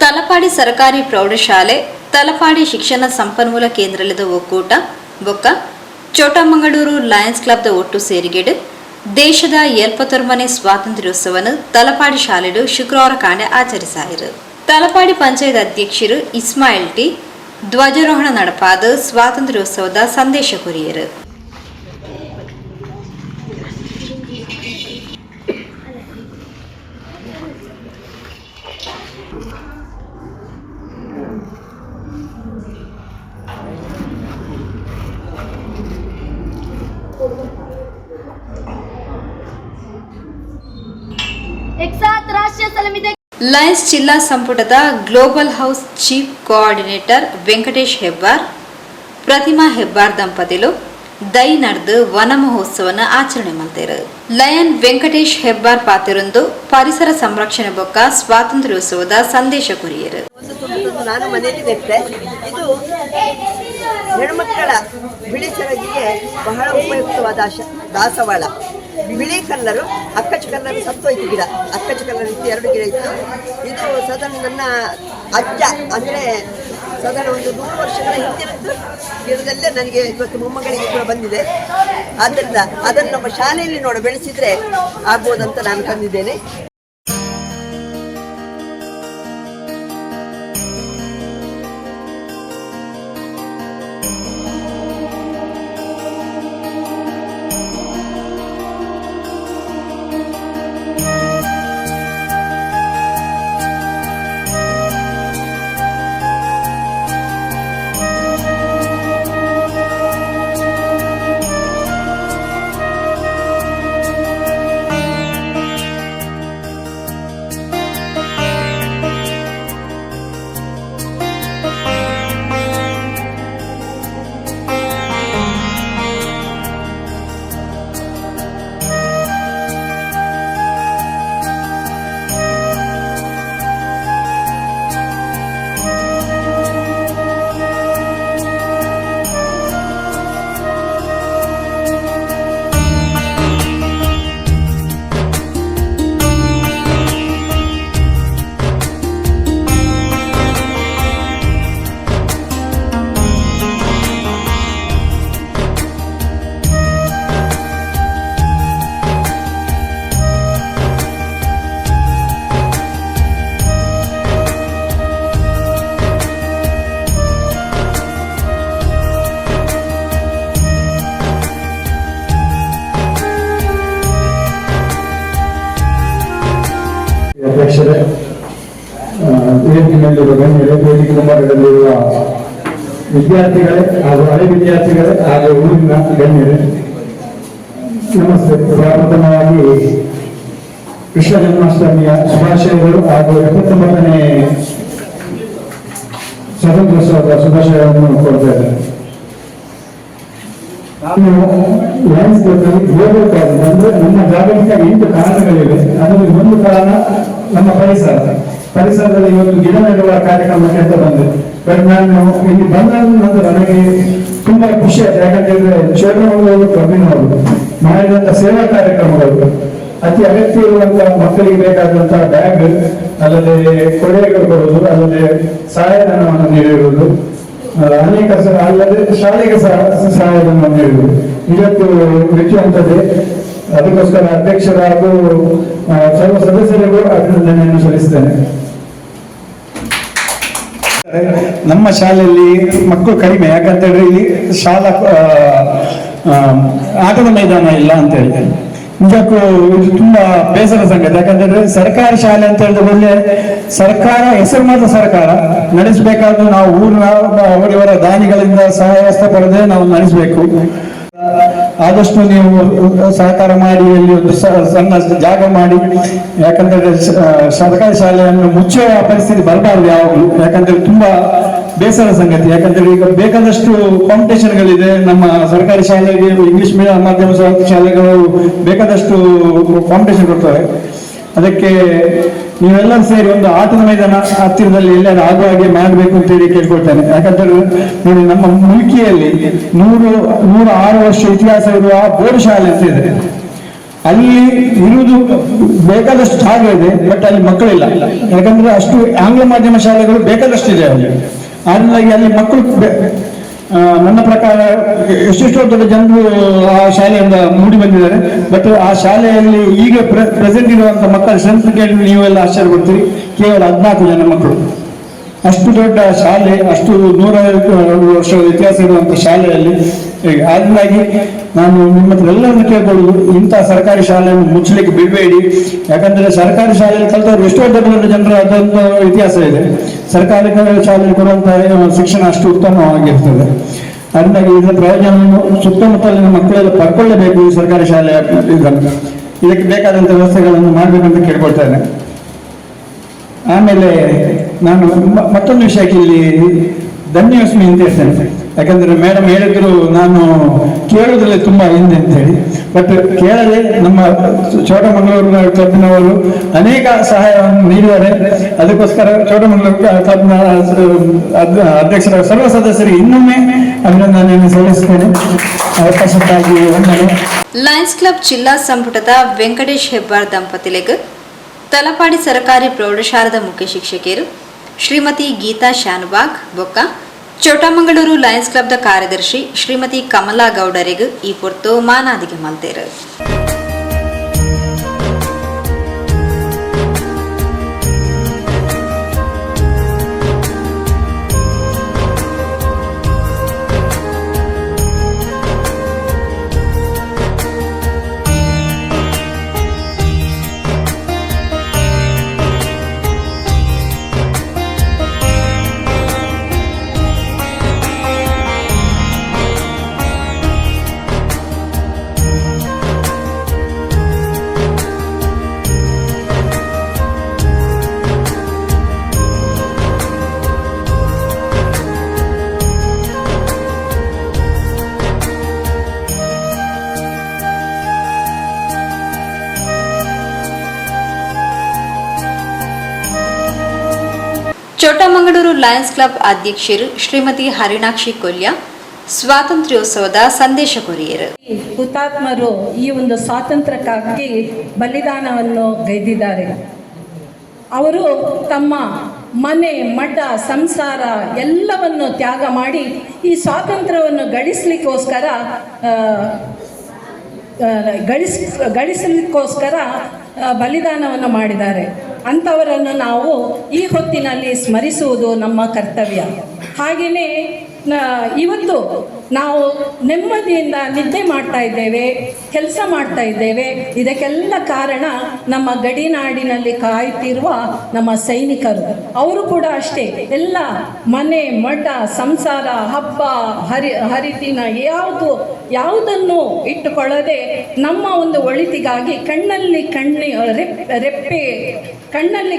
ತಲಪಾಡಿ ಸರ್ಕಾರಿ ಪ್ರೌಢಶಾಲೆ ತಲಪಾಡಿ ಶಿಕ್ಷಣ ಸಂಪನ್ಮೂಲ ಕೇಂದ್ರದ ಒಕ್ಕೂಟ ಬೊಕ್ಕ ಚೋಟಮಂಗಳೂರು ಲಯನ್ಸ್ ಕ್ಲಬ್ದ ಒಟ್ಟು ಸೇರಿಗೆಡು ದೇಶದ 70ನೇ ಸ್ವಾತಂತ್ರ್ಯೋತ್ಸವವನ್ನು ತಲಪಾಡಿ ಶಾಲೆಡು ಶುಕ್ರವಾರ ಕಾಂಡೆ ಆಚರಿಸಾಯಿರು. ತಲಪಾಡಿ ಪಂಚಾಯತ್ ಅಧ್ಯಕ್ಷರು ಇಸ್ಮಾಯಿಲ್ ಟಿ ಧ್ವಜಾರೋಹಣ ನಡಪಾದ ಸ್ವಾತಂತ್ರ್ಯೋತ್ಸವದ ಸಂದೇಶ ಕೊರಿಯರು. ಲಯನ್ಸ್ ಜಿಲ್ಲಾ ಸಂಪುಟದ global house chief coordinator Venkatesh Hebbar, Pratima Hebbar ದಂಪತಿಗಳು ದೈ ನಡೆದು ವನ ಮಹೋತ್ಸವನ ಆಚರಣೆ ಮಾಡ್ತಾರೆ. ಲಯನ್ ವೆಂಕಟೇಶ್ ಹೆಬ್ಬಾರ್ ಪಾತ್ರರೊಂದು ಪರಿಸರ ಸಂರಕ್ಷಣೆ ಬೊಕ್ಕ ಸ್ವಾತಂತ್ರ್ಯೋತ್ಸವದ ಸಂದೇಶ ಕೊರಿಯರು. ನಾನು ಮನೆಯಲ್ಲಿ ನೆಟ್ಟೆ. ಇದು ಹೆಣ್ಮಕ್ಕಳ ಬಿಳಿ ಸೆರಗಿಗೆ ಬಹಳ ಉಪಯುಕ್ತವಾದ ದಾಸವಾಳ. ಬಿಳಿ ಕಲ್ಲರು, ಅಕ್ಕಚ್ಚು ಕಲ್ಲರು ಸತ್ತೋಯ್ತು ಗಿಡ, ಅಕ್ಕಚ್ಚು ಕಲ್ಲರು ಇತ್ತು, 2 ಗಿಡ ಇತ್ತು. ಇದು ಸಾಧಾರಣ ನನ್ನ ಅಜ್ಜ ಅಂದರೆ ಸಾಧಾರಣ ಒಂದು 100 ವರ್ಷಗಳ ಹಿಂದಿನದ್ದು ಗಿಡದಲ್ಲೇ ನನಗೆ ಇವತ್ತು ಮೊಮ್ಮಗಳಿಗೆ ಕೂಡ ಬಂದಿದೆ. ಆದ್ದರಿಂದ ಅದನ್ನು ನಮ್ಮ ಶಾಲೆಯಲ್ಲಿ ಬೆಳೆಸಿದರೆ ಆಗ್ಬೋದಂತ ನಾನು ತಂದಿದ್ದೇನೆ. ಅಧ್ಯಕ್ಷರೇ, ವೇದಿಕೆಯಲ್ಲಿರುವ ಗಣ್ಯರೇ, ವೇದಿಕೆ ಮುಂಭಾಗದಲ್ಲಿರುವ ವಿದ್ಯಾರ್ಥಿಗಳೇ ಹಾಗೂ ಹಳೆ ವಿದ್ಯಾರ್ಥಿಗಳೇ ಹಾಗೂ ಊರಿನ ಗಣ್ಯರೇ, ನಮಸ್ತೆ. ಪ್ರಥಮವಾಗಿ ಕೃಷ್ಣ ಜನ್ಮಾಷ್ಟಮಿಯ ಶುಭಾಶಯಗಳು ಹಾಗೂ 79ನೇ ಸ್ವಾತಂತ್ರ್ಯೋತ್ಸವದ ಶುಭಾಶಯವನ್ನು ಕೊಡ್ತೇವೆ. ನಾನು ಲಯನ್ಸ್ ಕ್ಲಬ್ನಲ್ಲಿ ಗ್ಲೋಬಲ್ ಕಾಸ್ ಅಂದ್ರೆ ನಮ್ಮ ಜಾಗತಿಕ 8 ಕಾರಣಗಳಿವೆ. ಅದರಲ್ಲಿ ಒಂದು ಕಾರಣ ನಮ್ಮ ಪರಿಸರದಲ್ಲಿ ಇವತ್ತು ಗಿಡ ನೆಡುವ ಕಾರ್ಯಕ್ರಮಕ್ಕೆ ಅಂತ ಬಂದೆ. ಬಟ್ ನಾನು ಇಲ್ಲಿ ಬಂದ ನಂತರ ನನಗೆ ತುಂಬಾ ಖುಷಿ ಆಯ್ತು. ಯಾಕಂತೇಳಿದ್ರೆ ಚೋಟಮಂಗಳೂರು ಕ್ಲಬ್ಬಿನವರು ಮಾಡಿದಂತ ಸೇವಾ ಕಾರ್ಯಕ್ರಮಗಳು, ಅತಿ ಅಗತ್ಯ ಇರುವಂತಹ ಮಕ್ಕಳಿಗೆ ಬೇಕಾದಂತಹ ಬ್ಯಾಗ್, ಅಲ್ಲದೆ ಕೊಡೆಗಳು ಕೊಡುವುದು, ಅಲ್ಲದೆ ಸಹಾಯಧನವನ್ನು ನೀಡಿರುವುದು, ಅನೇಕ ಅಲ್ಲದೆ ಶಾಲೆಗೆ ಸಹಾಯಧನವನ್ನು ನೀಡುವುದು ಇವತ್ತು ಮೆಚ್ಚುವಂಥದ್ದೇ. ಅದಕ್ಕೋಸ್ಕರ ಅಧ್ಯಕ್ಷರ ಹಾಗೂ ಸರ್ವ ಸದಸ್ಯರಿಗೂ ಅಭಿನಂದನೆಯನ್ನು ಸಲ್ಲಿಸ್ತೇನೆ. ನಮ್ಮ ಶಾಲೆಯಲ್ಲಿ ಮಕ್ಕಳು ಕಡಿಮೆ, ಯಾಕಂತೇಳಿದ್ರೆ ಇಲ್ಲಿ ಶಾಲಾ ಆಟದ ಮೈದಾನ ಇಲ್ಲ ಅಂತ ಹೇಳಿ. ನಿಜಕ್ಕೂ ಇದು ತುಂಬಾ ಬೇಸರ ಸಂಗತಿ. ಯಾಕಂತಂದ್ರೆ ಸರ್ಕಾರಿ ಶಾಲೆ ಅಂತ ಹೇಳಿದ ಒಳ್ಳೆ ಸರ್ಕಾರ ಹೆಸರು ಮಾತ್ರ ಸರ್ಕಾರ ನಡೆಸಬೇಕಾದ್ರೂ ನಾವು ಊರಿನ ಅವರಿವರ ದಾನಿಗಳಿಂದ ಸಹಾಯ ವ್ಯವಸ್ಥೆ ಪಡೆದೇ ನಾವು ನಡೆಸಬೇಕು. ಆದಷ್ಟು ನೀವು ಸಹಕಾರ ಮಾಡಿ ಅಲ್ಲಿ ಒಂದು ಸಣ್ಣ ಜಾಗ ಮಾಡಿ. ಯಾಕಂತಂದ್ರೆ ಸರ್ಕಾರಿ ಶಾಲೆಯನ್ನು ಮುಚ್ಚುವ ಪರಿಸ್ಥಿತಿ ಬರಬಾರ್ದು ಯಾವಾಗಲೂ. ಯಾಕಂದ್ರೆ ತುಂಬಾ ಬೇಸರ ಸಂಗತಿ. ಯಾಕಂದ್ರೆ ಈಗ ಬೇಕಾದಷ್ಟು ಕಾಂಪಿಟೇಷನ್ಗಳಿದೆ ನಮ್ಮ ಸರ್ಕಾರಿ ಶಾಲೆಗೆ. ಇಂಗ್ಲಿಷ್ ಮೀಡಿಯಂ ಮಾಧ್ಯಮ ಶಾಲೆಗಳು ಬೇಕಾದಷ್ಟು ಕಾಂಪಿಟೇಷನ್ ಕೊಡ್ತವೆ. ಅದಕ್ಕೆ ನೀವೆಲ್ಲರೂ ಸೇರಿ ಒಂದು ಆಟದ ಮೈದಾನ ಹತ್ತಿರದಲ್ಲಿ ಎಲ್ಲರೂ ಆಗುವ ಹಾಗೆ ಮಾಡಬೇಕು ಅಂತೇಳಿ ಕೇಳ್ಕೊಳ್ತೇನೆ. ಯಾಕಂತೇಳಿದ್ರೆ ನೋಡಿ, ನಮ್ಮ ಮುಲ್ಕಿಯಲ್ಲಿ 106 ವರ್ಷ ಇತಿಹಾಸ ಇರುವ ಬೋರ್ಡ್ ಶಾಲೆ ಅಂತ ಇದೆ. ಅಲ್ಲಿ ಇರುವುದು ಬೇಕಾದಷ್ಟು ಜಾಗ ಇದೆ, ಬಟ್ ಅಲ್ಲಿ ಮಕ್ಕಳಿಲ್ಲ. ಯಾಕಂದ್ರೆ ಅಷ್ಟು ಆಂಗ್ಲ ಮಾಧ್ಯಮ ಶಾಲೆಗಳು ಬೇಕಾದಷ್ಟು ಇದೆ ಅಲ್ಲಿ. ಹಾಗಾಗಿ ಅಲ್ಲಿ ಮಕ್ಕಳು ನನ್ನ ಪ್ರಕಾರ ಎಷ್ಟೆಷ್ಟೋ ದೊಡ್ಡ ಜನರು ಆ ಶಾಲೆಯಿಂದ ಮೂಡಿ ಬಂದಿದ್ದಾರೆ. ಬಟ್ ಆ ಶಾಲೆಯಲ್ಲಿ ಈಗ ಪ್ರೆಸೆಂಟ್ ಇರುವಂತಹ ಮಕ್ಕಳ ಸ್ಟ್ರೆಂತ್ ಕೇಳಿ ನೀವೆಲ್ಲ ಆಶ್ಚರ್ಯ ಪಡ್ತೀರಿ. ಕೇವಲ 14 ಜನ ಮಕ್ಕಳು. ಅಷ್ಟು ದೊಡ್ಡ ಶಾಲೆ, ಅಷ್ಟು 150 ವರ್ಷದ ಇತಿಹಾಸ ಇರುವಂತಹ ಶಾಲೆಯಲ್ಲಿ. ಹಾಗಾಗಿ ನಾನು ನಿಮ್ಮ ಹತ್ರ ಎಲ್ಲರನ್ನು ಕೇಳ್ಕೊಳ್ಳುದು, ಇಂತಹ ಸರ್ಕಾರಿ ಶಾಲೆಯನ್ನು ಮುಚ್ಚಲಿಕ್ಕೆ ಬಿಡಬೇಡಿ. ಯಾಕಂದ್ರೆ ಸರ್ಕಾರಿ ಶಾಲೆಯಲ್ಲಿ ಕಲಿತವರು ಎಷ್ಟೋ ದೊಡ್ಡ ದೊಡ್ಡ ಜನರ ಅದೊಂದು ಇತಿಹಾಸ ಇದೆ. ಸರ್ಕಾರಿ ಶಾಲೆಯಲ್ಲಿ ಕೊಡುವಂತಹ ಶಿಕ್ಷಣ ಅಷ್ಟು ಉತ್ತಮವಾಗಿರ್ತದೆ. ಹಾಗಾಗಿ ಇದರ ಪ್ರಯೋಜನವನ್ನು ಸುತ್ತಮುತ್ತಲಿನ ಮಕ್ಕಳೆಲ್ಲ ಪಡ್ಕೊಳ್ಳೇಬೇಕು. ಈ ಸರ್ಕಾರಿ ಶಾಲೆಯ ಇದಕ್ಕೆ ಬೇಕಾದಂಥ ವ್ಯವಸ್ಥೆಗಳನ್ನು ಮಾಡಬೇಕಂತ ಕೇಳ್ಕೊಳ್ತೇನೆ. ಆಮೇಲೆ ನಾನು ಮತ್ತೊಂದು ವಿಷಯಕ್ಕೆ ಇಲ್ಲಿ ಧನ್ಯವಾಸ್ಮಿ ಅಂತ ಹೇಳ್ತೇನೆ. ಯಾಕಂದ್ರೆ ಮೇಡಮ್ ಹೇಳಿದ್ರು ನಾನು ಕೇಳೋದ್ರಲ್ಲಿ ತುಂಬಾ ಹಿಂದೆ ಅಂತ ಹೇಳಿ. ಬಟ್ ಕೇಳದೆ ನಮ್ಮ ಚೋಟಮಂಗಳೂರು ಕ್ಲಬ್ನವರು ಅನೇಕ ಸಹಾಯವನ್ನು ನೀಡಿದ್ದಾರೆ. ಅದಕ್ಕೋಸ್ಕರ ಚೋಟಮಂಗಳೂರು ಕ್ಲಬ್ನ ಅಧ್ಯಕ್ಷರ ಸರ್ವ ಸದಸ್ಯರಿಗೆ ಇನ್ನೊಮ್ಮೆ ಅಭಿನಂದನೆಯನ್ನು ಸಲ್ಲಿಸುತ್ತೇನೆ. ಅವಕಾಶಕ್ಕಾಗಿ ವಂದನೆ. ಲಯನ್ಸ್ ಕ್ಲಬ್ ಜಿಲ್ಲಾ ಸಂಪುಟದ ವೆಂಕಟೇಶ್ ಹೆಬ್ಬಾರ್ ದಂಪತಿಗಳಿಗೆ ತಲಪಾಡಿ ಸರ್ಕಾರಿ ಪ್ರೌಢಶಾಲದ ಮುಖ್ಯ ಶಿಕ್ಷಕಿಯರು ಶ್ರೀಮತಿ ಗೀತಾ ಶಾನುಬಾಗ್ ಬೊಕ್ಕ ಚೋಟಮಂಗಳೂರು ಲಯನ್ಸ್ ಕ್ಲಬ್ದ ಕಾರ್ಯದರ್ಶಿ ಶ್ರೀಮತಿ ಕಮಲಾ ಗೌಡರಿಗೂ ಈ ಪೊರ್ತು ಮಾನಾದಿಗೆ ಮಲ್ತೇರು. ಚೋಟಮಂಗಳೂರು ಲಯನ್ಸ್ ಕ್ಲಬ್ ಅಧ್ಯಕ್ಷರು ಶ್ರೀಮತಿ ಹರಿಣಾಕ್ಷಿ ಕೊಲ್ಯ ಸ್ವಾತಂತ್ರ್ಯೋತ್ಸವದ ಸಂದೇಶ ಕೊರಿಯರು. ಹುತಾತ್ಮರು ಈ ಒಂದು ಸ್ವಾತಂತ್ರ್ಯಕ್ಕಾಗಿ ಬಲಿದಾನವನ್ನು ಗೈದಿದ್ದಾರೆ. ಅವರು ತಮ್ಮ ಮನೆ, ಮಠ, ಸಂಸಾರ ಎಲ್ಲವನ್ನು ತ್ಯಾಗ ಮಾಡಿ ಈ ಸ್ವಾತಂತ್ರ್ಯವನ್ನು ಗಳಿಸಲಿಕ್ಕೋಸ್ಕರ ಬಲಿದಾನವನ್ನು ಮಾಡಿದ್ದಾರೆ. ಅಂಥವರನ್ನು ನಾವು ಈ ಹೊತ್ತಿನಲ್ಲಿ ಸ್ಮರಿಸುವುದು ನಮ್ಮ ಕರ್ತವ್ಯ. ಹಾಗೆಯೇ ಇವತ್ತು ನಾವು ನೆಮ್ಮದಿಯಿಂದ ನಿದ್ದೆ ಮಾಡ್ತಾ ಇದ್ದೇವೆ, ಕೆಲಸ ಮಾಡ್ತಾ ಇದ್ದೇವೆ. ಇದಕ್ಕೆಲ್ಲ ಕಾರಣ ನಮ್ಮ ಗಡಿನಾಡಿನಲ್ಲಿ ಕಾಯ್ತಿರುವ ನಮ್ಮ ಸೈನಿಕರು. ಅವರು ಕೂಡ ಅಷ್ಟೇ, ಎಲ್ಲ ಮನೆ, ಮಠ, ಸಂಸಾರ, ಹಬ್ಬ ಹರಿದಿನ ಯಾವುದನ್ನು ಇಟ್ಟುಕೊಳ್ಳದೆ ನಮ್ಮ ಒಂದು ಒಳಿತಿಗಾಗಿ ಕಣ್ಣಲ್ಲಿ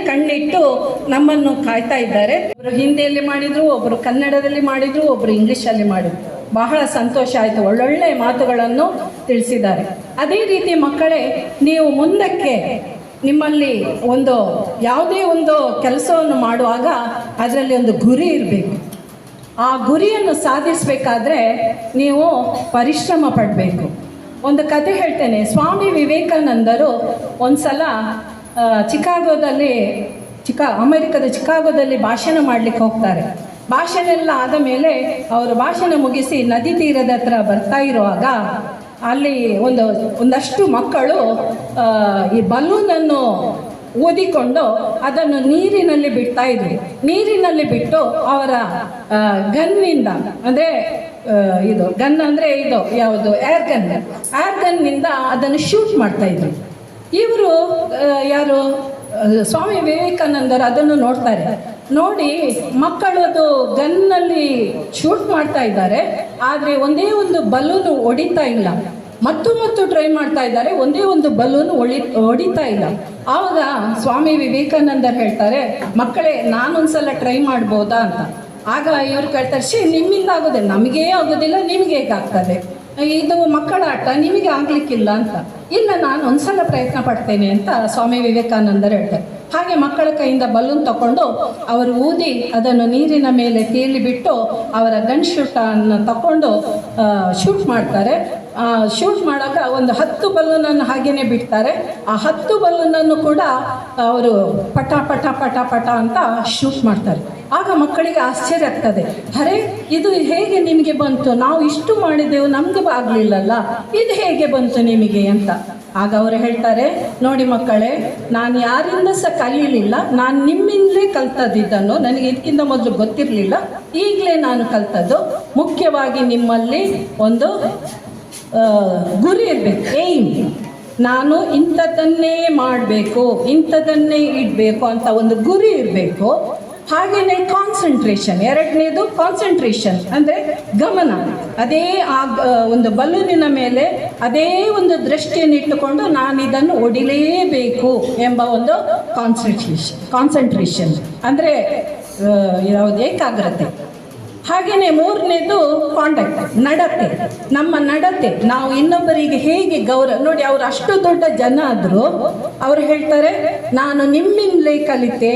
ಕಣ್ಣಿಟ್ಟು ನಮ್ಮನ್ನು ಕಾಯ್ತಾ ಇದ್ದಾರೆ. ಒಬ್ಬರು ಹಿಂದಿಯಲ್ಲಿ ಮಾಡಿದ್ರು, ಒಬ್ಬರು ಕನ್ನಡದಲ್ಲಿ ಮಾಡಿದ್ರು, ಒಬ್ಬರು ಇಂಗ್ಲಿಷಲ್ಲಿ ಮಾಡಿದ್ರು. ಬಹಳ ಸಂತೋಷ ಆಯಿತು. ಒಳ್ಳೊಳ್ಳೆ ಮಾತುಗಳನ್ನು ತಿಳಿಸಿದ್ದಾರೆ. ಅದೇ ರೀತಿ ಮಕ್ಕಳೇ, ನೀವು ಮುಂದಕ್ಕೆ ನಿಮ್ಮಲ್ಲಿ ಯಾವುದೇ ಒಂದು ಕೆಲಸವನ್ನು ಮಾಡುವಾಗ ಅದರಲ್ಲಿ ಒಂದು ಗುರಿ ಇರಬೇಕು. ಆ ಗುರಿಯನ್ನು ಸಾಧಿಸಬೇಕಾದ್ರೆ ನೀವು ಪರಿಶ್ರಮ ಪಡಬೇಕು. ಒಂದು ಕತೆ ಹೇಳ್ತೇನೆ. ಸ್ವಾಮಿ ವಿವೇಕಾನಂದರು ಒಂದು ಸಲ ಅಮೆರಿಕದ ಚಿಕಾಗೋದಲ್ಲಿ ಭಾಷಣ ಮಾಡಲಿಕ್ಕೆ ಹೋಗ್ತಾರೆ. ಭಾಷಣ ಎಲ್ಲ ಆದ ಮೇಲೆ ಅವರು ಭಾಷಣ ಮುಗಿಸಿ ನದಿ ತೀರದ ಹತ್ರ ಬರ್ತಾ ಇರುವಾಗ ಅಲ್ಲಿ ಒಂದಷ್ಟು ಮಕ್ಕಳು ಈ ಬಲೂನನ್ನು ಊದಿಕೊಂಡು ಅದನ್ನು ನೀರಿನಲ್ಲಿ ಬಿಡ್ತಾ ಇದ್ರು. ನೀರಿನಲ್ಲಿ ಬಿಟ್ಟು ಅವರ ಗನ್ನಿಂದ, ಅಂದರೆ ಗನ್ ಅಂದರೆ ಯಾವುದು ಏರ್ ಗನ್ನಿಂದ ಅದನ್ನು ಶೂಟ್ ಮಾಡ್ತಾ ಇದ್ರು. ಇವರು ಯಾರು ಸ್ವಾಮಿ ವಿವೇಕಾನಂದರು ಅದನ್ನು ನೋಡ್ತಾರೆ. ನೋಡಿ, ಮಕ್ಕಳು ಅದು ಗನ್ನಲ್ಲಿ ಶೂಟ್ ಮಾಡ್ತಾ ಇದ್ದಾರೆ, ಆದರೆ ಒಂದೇ ಒಂದು ಬಲೂನು ಹೊಡಿತಾ ಇಲ್ಲ. ಮತ್ತು ಟ್ರೈ ಮಾಡ್ತಾ ಇದ್ದಾರೆ, ಒಂದೇ ಒಂದು ಬಲೂನು ಹೊಡಿತಾ ಇಲ್ಲ. ಆವಾಗ ಸ್ವಾಮಿ ವಿವೇಕಾನಂದರು ಹೇಳ್ತಾರೆ, ಮಕ್ಕಳೇ ನಾನೊಂದ್ಸಲ ಟ್ರೈ ಮಾಡ್ಬೋದಾ ಅಂತ. ಆಗ ಇವ್ರು ಕೇಳ್ತಾರೆ, ನಿಮ್ಮಿಂದ ಆಗೋದಿಲ್ಲ, ನಮಗೇ ಆಗೋದಿಲ್ಲ, ನಿಮಗೆ ಹೇಗಾಗ್ತದೆ, ಇದು ಮಕ್ಕಳ ಆಟ, ನಿಮಗೆ ಆಗ್ಲಿಕ್ಕಿಲ್ಲ ಅಂತ. ಇಲ್ಲ, ನಾನು ಒಂದ್ಸಲ ಪ್ರಯತ್ನ ಪಡ್ತೇನೆ ಅಂತ ಸ್ವಾಮಿ ವಿವೇಕಾನಂದರು ಹೇಳ್ತಾರೆ. ಹಾಗೆ ಮಕ್ಕಳ ಕೈಯಿಂದ ಬಲೂನ್ ತಗೊಂಡು ಅವರು ಊದಿ ಅದನ್ನು ನೀರಿನ ಮೇಲೆ ತೇಲಿ ಬಿಟ್ಟು ಅವರ ಗನ್ ಶೂಟನ್ನು ತಗೊಂಡು ಶೂಟ್ ಮಾಡ್ತಾರೆ. ಶೂಟ್ ಮಾಡೋಕೆ ಒಂದು 10 ಬಲೂನನ್ನು ಹಾಗೇನೆ ಬಿಡ್ತಾರೆ. ಆ 10 ಬಲೂನನ್ನು ಕೂಡ ಅವರು ಪಟ ಪಟ ಪಟ ಪಟ ಅಂತ ಶೂಟ್ ಮಾಡ್ತಾರೆ. ಆಗ ಮಕ್ಕಳಿಗೆ ಆಶ್ಚರ್ಯ ಆಗ್ತದೆ, ಅರೆ ಇದು ಹೇಗೆ ನಿಮಗೆ ಬಂತು, ನಾವು ಇಷ್ಟು ಮಾಡಿದೆವು ನಮ್ಗೆ ಆಗಲಿಲ್ಲಲ್ಲ, ಇದು ಹೇಗೆ ಬಂತು ನಿಮಗೆ ಅಂತ. ಆಗ ಅವರು ಹೇಳ್ತಾರೆ, ನೋಡಿ ಮಕ್ಕಳೇ, ನಾನು ಯಾರಿಂದ ಸಹ ಕಲೀಲಿಲ್ಲ, ನಾನು ನಿಮ್ಮಿಂದಲೇ ಕಲ್ತದ್ದಿದ್ದನ್ನು, ನನಗೆ ಇದಕ್ಕಿಂತ ಮೊದಲು ಗೊತ್ತಿರಲಿಲ್ಲ, ಈಗಲೇ ನಾನು ಕಲ್ತದ್ದು. ಮುಖ್ಯವಾಗಿ ನಿಮ್ಮಲ್ಲಿ ಒಂದು ಗುರಿ ಇರಬೇಕು, ಏಯ್ಮ್, ನಾನು ಇಂಥದ್ದನ್ನೇ ಮಾಡಬೇಕು, ಇಂಥದ್ದನ್ನೇ ಇಡಬೇಕು ಅಂತ ಒಂದು ಗುರಿ ಇರಬೇಕು. ಹಾಗೆಯೇ ಕಾನ್ಸಂಟ್ರೇಷನ್, ಎರಡನೇದು ಕಾನ್ಸಂಟ್ರೇಷನ್ ಅಂದರೆ ಗಮನ, ಅದೇ ಒಂದು ಬಲೂನಿನ ಮೇಲೆ ಅದೇ ಒಂದು ದೃಷ್ಟಿಯನ್ನು ಇಟ್ಟುಕೊಂಡು ನಾನು ಇದನ್ನು ಹೊಡಿಲೇಬೇಕು ಎಂಬ ಒಂದು ಕಾನ್ಸಂಟ್ರೇಷನ್ ಅಂದರೆ ಯಾವುದು ಏಕಾಗ್ರತೆ. ಹಾಗೆಯೇ ಮೂರನೇದು ಕಾಂಡಕ್ಟ್, ನಡತೆ, ನಮ್ಮ ನಡತೆ, ನಾವು ಇನ್ನೊಬ್ಬರಿಗೆ ಹೇಗೆ ಗೌರವ. ನೋಡಿ, ಅವರು ಅಷ್ಟು ದೊಡ್ಡ ಜನ ಆದರೂ ಅವರು ಹೇಳ್ತಾರೆ, ನಾನು ನಿಮ್ಮಿಂದಲೇ ಕಲಿತೆ,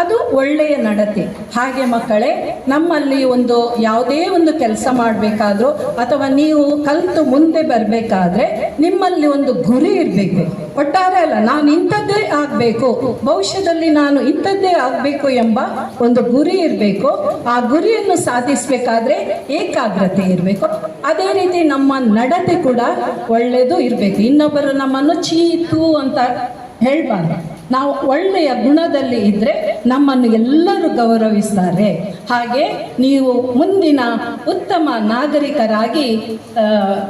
ಅದು ಒಳ್ಳೆಯ ನಡತೆ. ಹಾಗೆ ಮಕ್ಕಳೇ, ನಮ್ಮಲ್ಲಿ ಒಂದು ಯಾವುದೇ ಒಂದು ಕೆಲಸ ಮಾಡಬೇಕಾದ್ರೂ ಅಥವಾ ನೀವು ಕಲಿತು ಮುಂದೆ ಬರಬೇಕಾದ್ರೆ ನಿಮ್ಮಲ್ಲಿ ಒಂದು ಗುರಿ ಇರಬೇಕು. ಒಟ್ಟಾರೆ ಅಲ್ಲ, ನಾನು ಇಂಥದ್ದೇ ಆಗಬೇಕು, ಭವಿಷ್ಯದಲ್ಲಿ ನಾನು ಇಂಥದ್ದೇ ಆಗಬೇಕು ಎಂಬ ಒಂದು ಗುರಿ ಇರಬೇಕು. ಆ ಗುರಿಯನ್ನು ಸಾಧಿಸಬೇಕಾದ್ರೆ ಏಕಾಗ್ರತೆ ಇರಬೇಕು. ಅದೇ ರೀತಿ ನಮ್ಮ ನಡತೆ ಕೂಡ ಒಳ್ಳೆಯದು ಇರಬೇಕು. ಇನ್ನೊಬ್ಬರು ನಮ್ಮನ್ನು ಚೀತು ಅಂತ ಹೇಳ್ಬಾರ್ದು. ನಾವು ಒಳ್ಳೆಯ ಗುಣದಲ್ಲಿ ಇದ್ದರೆ ನಮ್ಮನ್ನು ಎಲ್ಲರೂ ಗೌರವಿಸ್ತಾರೆ. ಹಾಗೆ ನೀವು ಮುಂದಿನ ಉತ್ತಮ ನಾಗರಿಕರಾಗಿ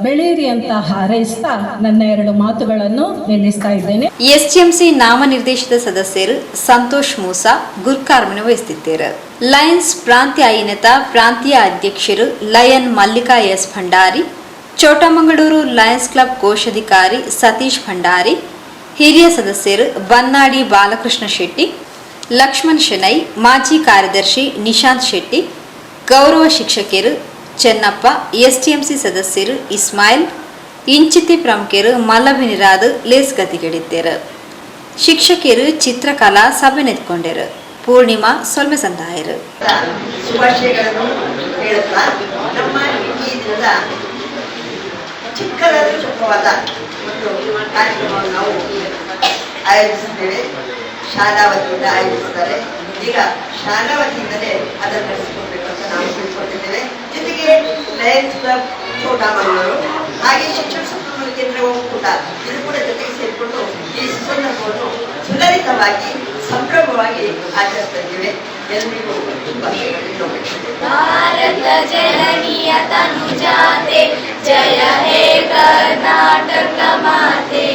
ಬೆಳೀರಿ ಅಂತ ಹಾರೈಸ್ತಾ ನನ್ನ 2 ಮಾತುಗಳನ್ನು ನಿಲ್ಲಿಸ್ತಾ ಇದ್ದೇನೆ. ಎಸ್ಟಿಎಂಸಿ ನಾಮನಿರ್ದೇಶಿತ ಸದಸ್ಯರು ಸಂತೋಷ್ ಮೂಸಾ ಗುರ್ಕಾರ್ಮಿನ ವಹಿಸುತ್ತಿದ್ದಾರೆ. ಲಯನ್ಸ್ ಪ್ರಾಂತ್ಯ ಐನತ ಪ್ರಾಂತೀಯ ಅಧ್ಯಕ್ಷರು Lion Mallika S Bhandari, Chotamangaluru Lions club ಕೋಶಾಧಿಕಾರಿ ಸತೀಶ್ ಭಂಡಾರಿ, ಹಿರಿಯ ಸದಸ್ಯರು ಬನ್ನಾಡಿ ಬಾಲಕೃಷ್ಣ ಶೆಟ್ಟಿ, ಲಕ್ಷ್ಮಣ್ ಶೆನೈ, ಮಾಜಿ ಕಾರ್ಯದರ್ಶಿ ನಿಶಾಂತ್ ಶೆಟ್ಟಿ, ಗೌರವ ಶಿಕ್ಷಕರು ಚೆನ್ನಪ್ಪ, ಎಸ್ಟಿಎಂಸಿ ಸದಸ್ಯರು ಇಸ್ಮಾಯಿಲ್, ಇಂಚಿತಿ ಪ್ರಮುಖರು ಮಲ್ಲಭಿನಿರಾದು ಲೇಸ್ ಗತಿಗೆಡಿದ್ದರು. ಶಿಕ್ಷಕರು ಚಿತ್ರಕಲಾ ಸಭೆ ನೆತ್ಕೊಂಡರು. ಪೂರ್ಣಿಮಾ ಸೊಲ್ಮೆ ಸಂದಾಯರು. ಶುಭಾಶಯಗಳನ್ನು ಹೇಳುತ್ತಾ ನಮ್ಮ ಈ ದಿನದ ಚಿಕ್ಕದಾದ ಚೊಕ್ಕವಾದ ಒಂದು ಕಾರ್ಯಕ್ರಮವನ್ನು ನಾವು ಆಯೋಜಿಸಿದ್ದೇವೆ. ಶಾಲಾ ವತಿಯಿಂದ ಆಯೋಜಿಸಿದ್ದಾರೆ. ಈಗ ಶಾಲಾ ವತಿಯಿಂದಲೇ ಅದನ್ನು ನಡೆಸಿಕೊಡ್ಬೇಕು ಅಂತ ನಾವು ತಿಳ್ಕೊಂಡಿದ್ದೇವೆ. ಜೊತೆಗೆ ಲಯನ್ಸ್ ಕ್ಲಬ್ ಚೋಟಮಂಗಳೂರು ಹಾಗೆ ಶಿಕ್ಷಣ ಸಂಪನ್ಮೂಲ ಕೇಂದ್ರವೂ ಕೂಡ ಇದು ಕೂಡ ಜೊತೆಗೆ ಸೇರಿಕೊಂಡು ಈ ಸಂದರ್ಭವನ್ನು ಸುಲಲಿತವಾಗಿ ಸಂಭ್ರಮವಾಗಿ ಆಚರಿಸ್ತಾ ಇದ್ದೇವೆ. ಎಲ್ಲರಿಗೂ ಶುಭಾಶಯಗಳು. ಭಾರತ ಜನನಿಯ ತನುಜಾತೆ ಜಯ ಹೇ ಕರ್ನಾಟಕ ಮಾತೆ,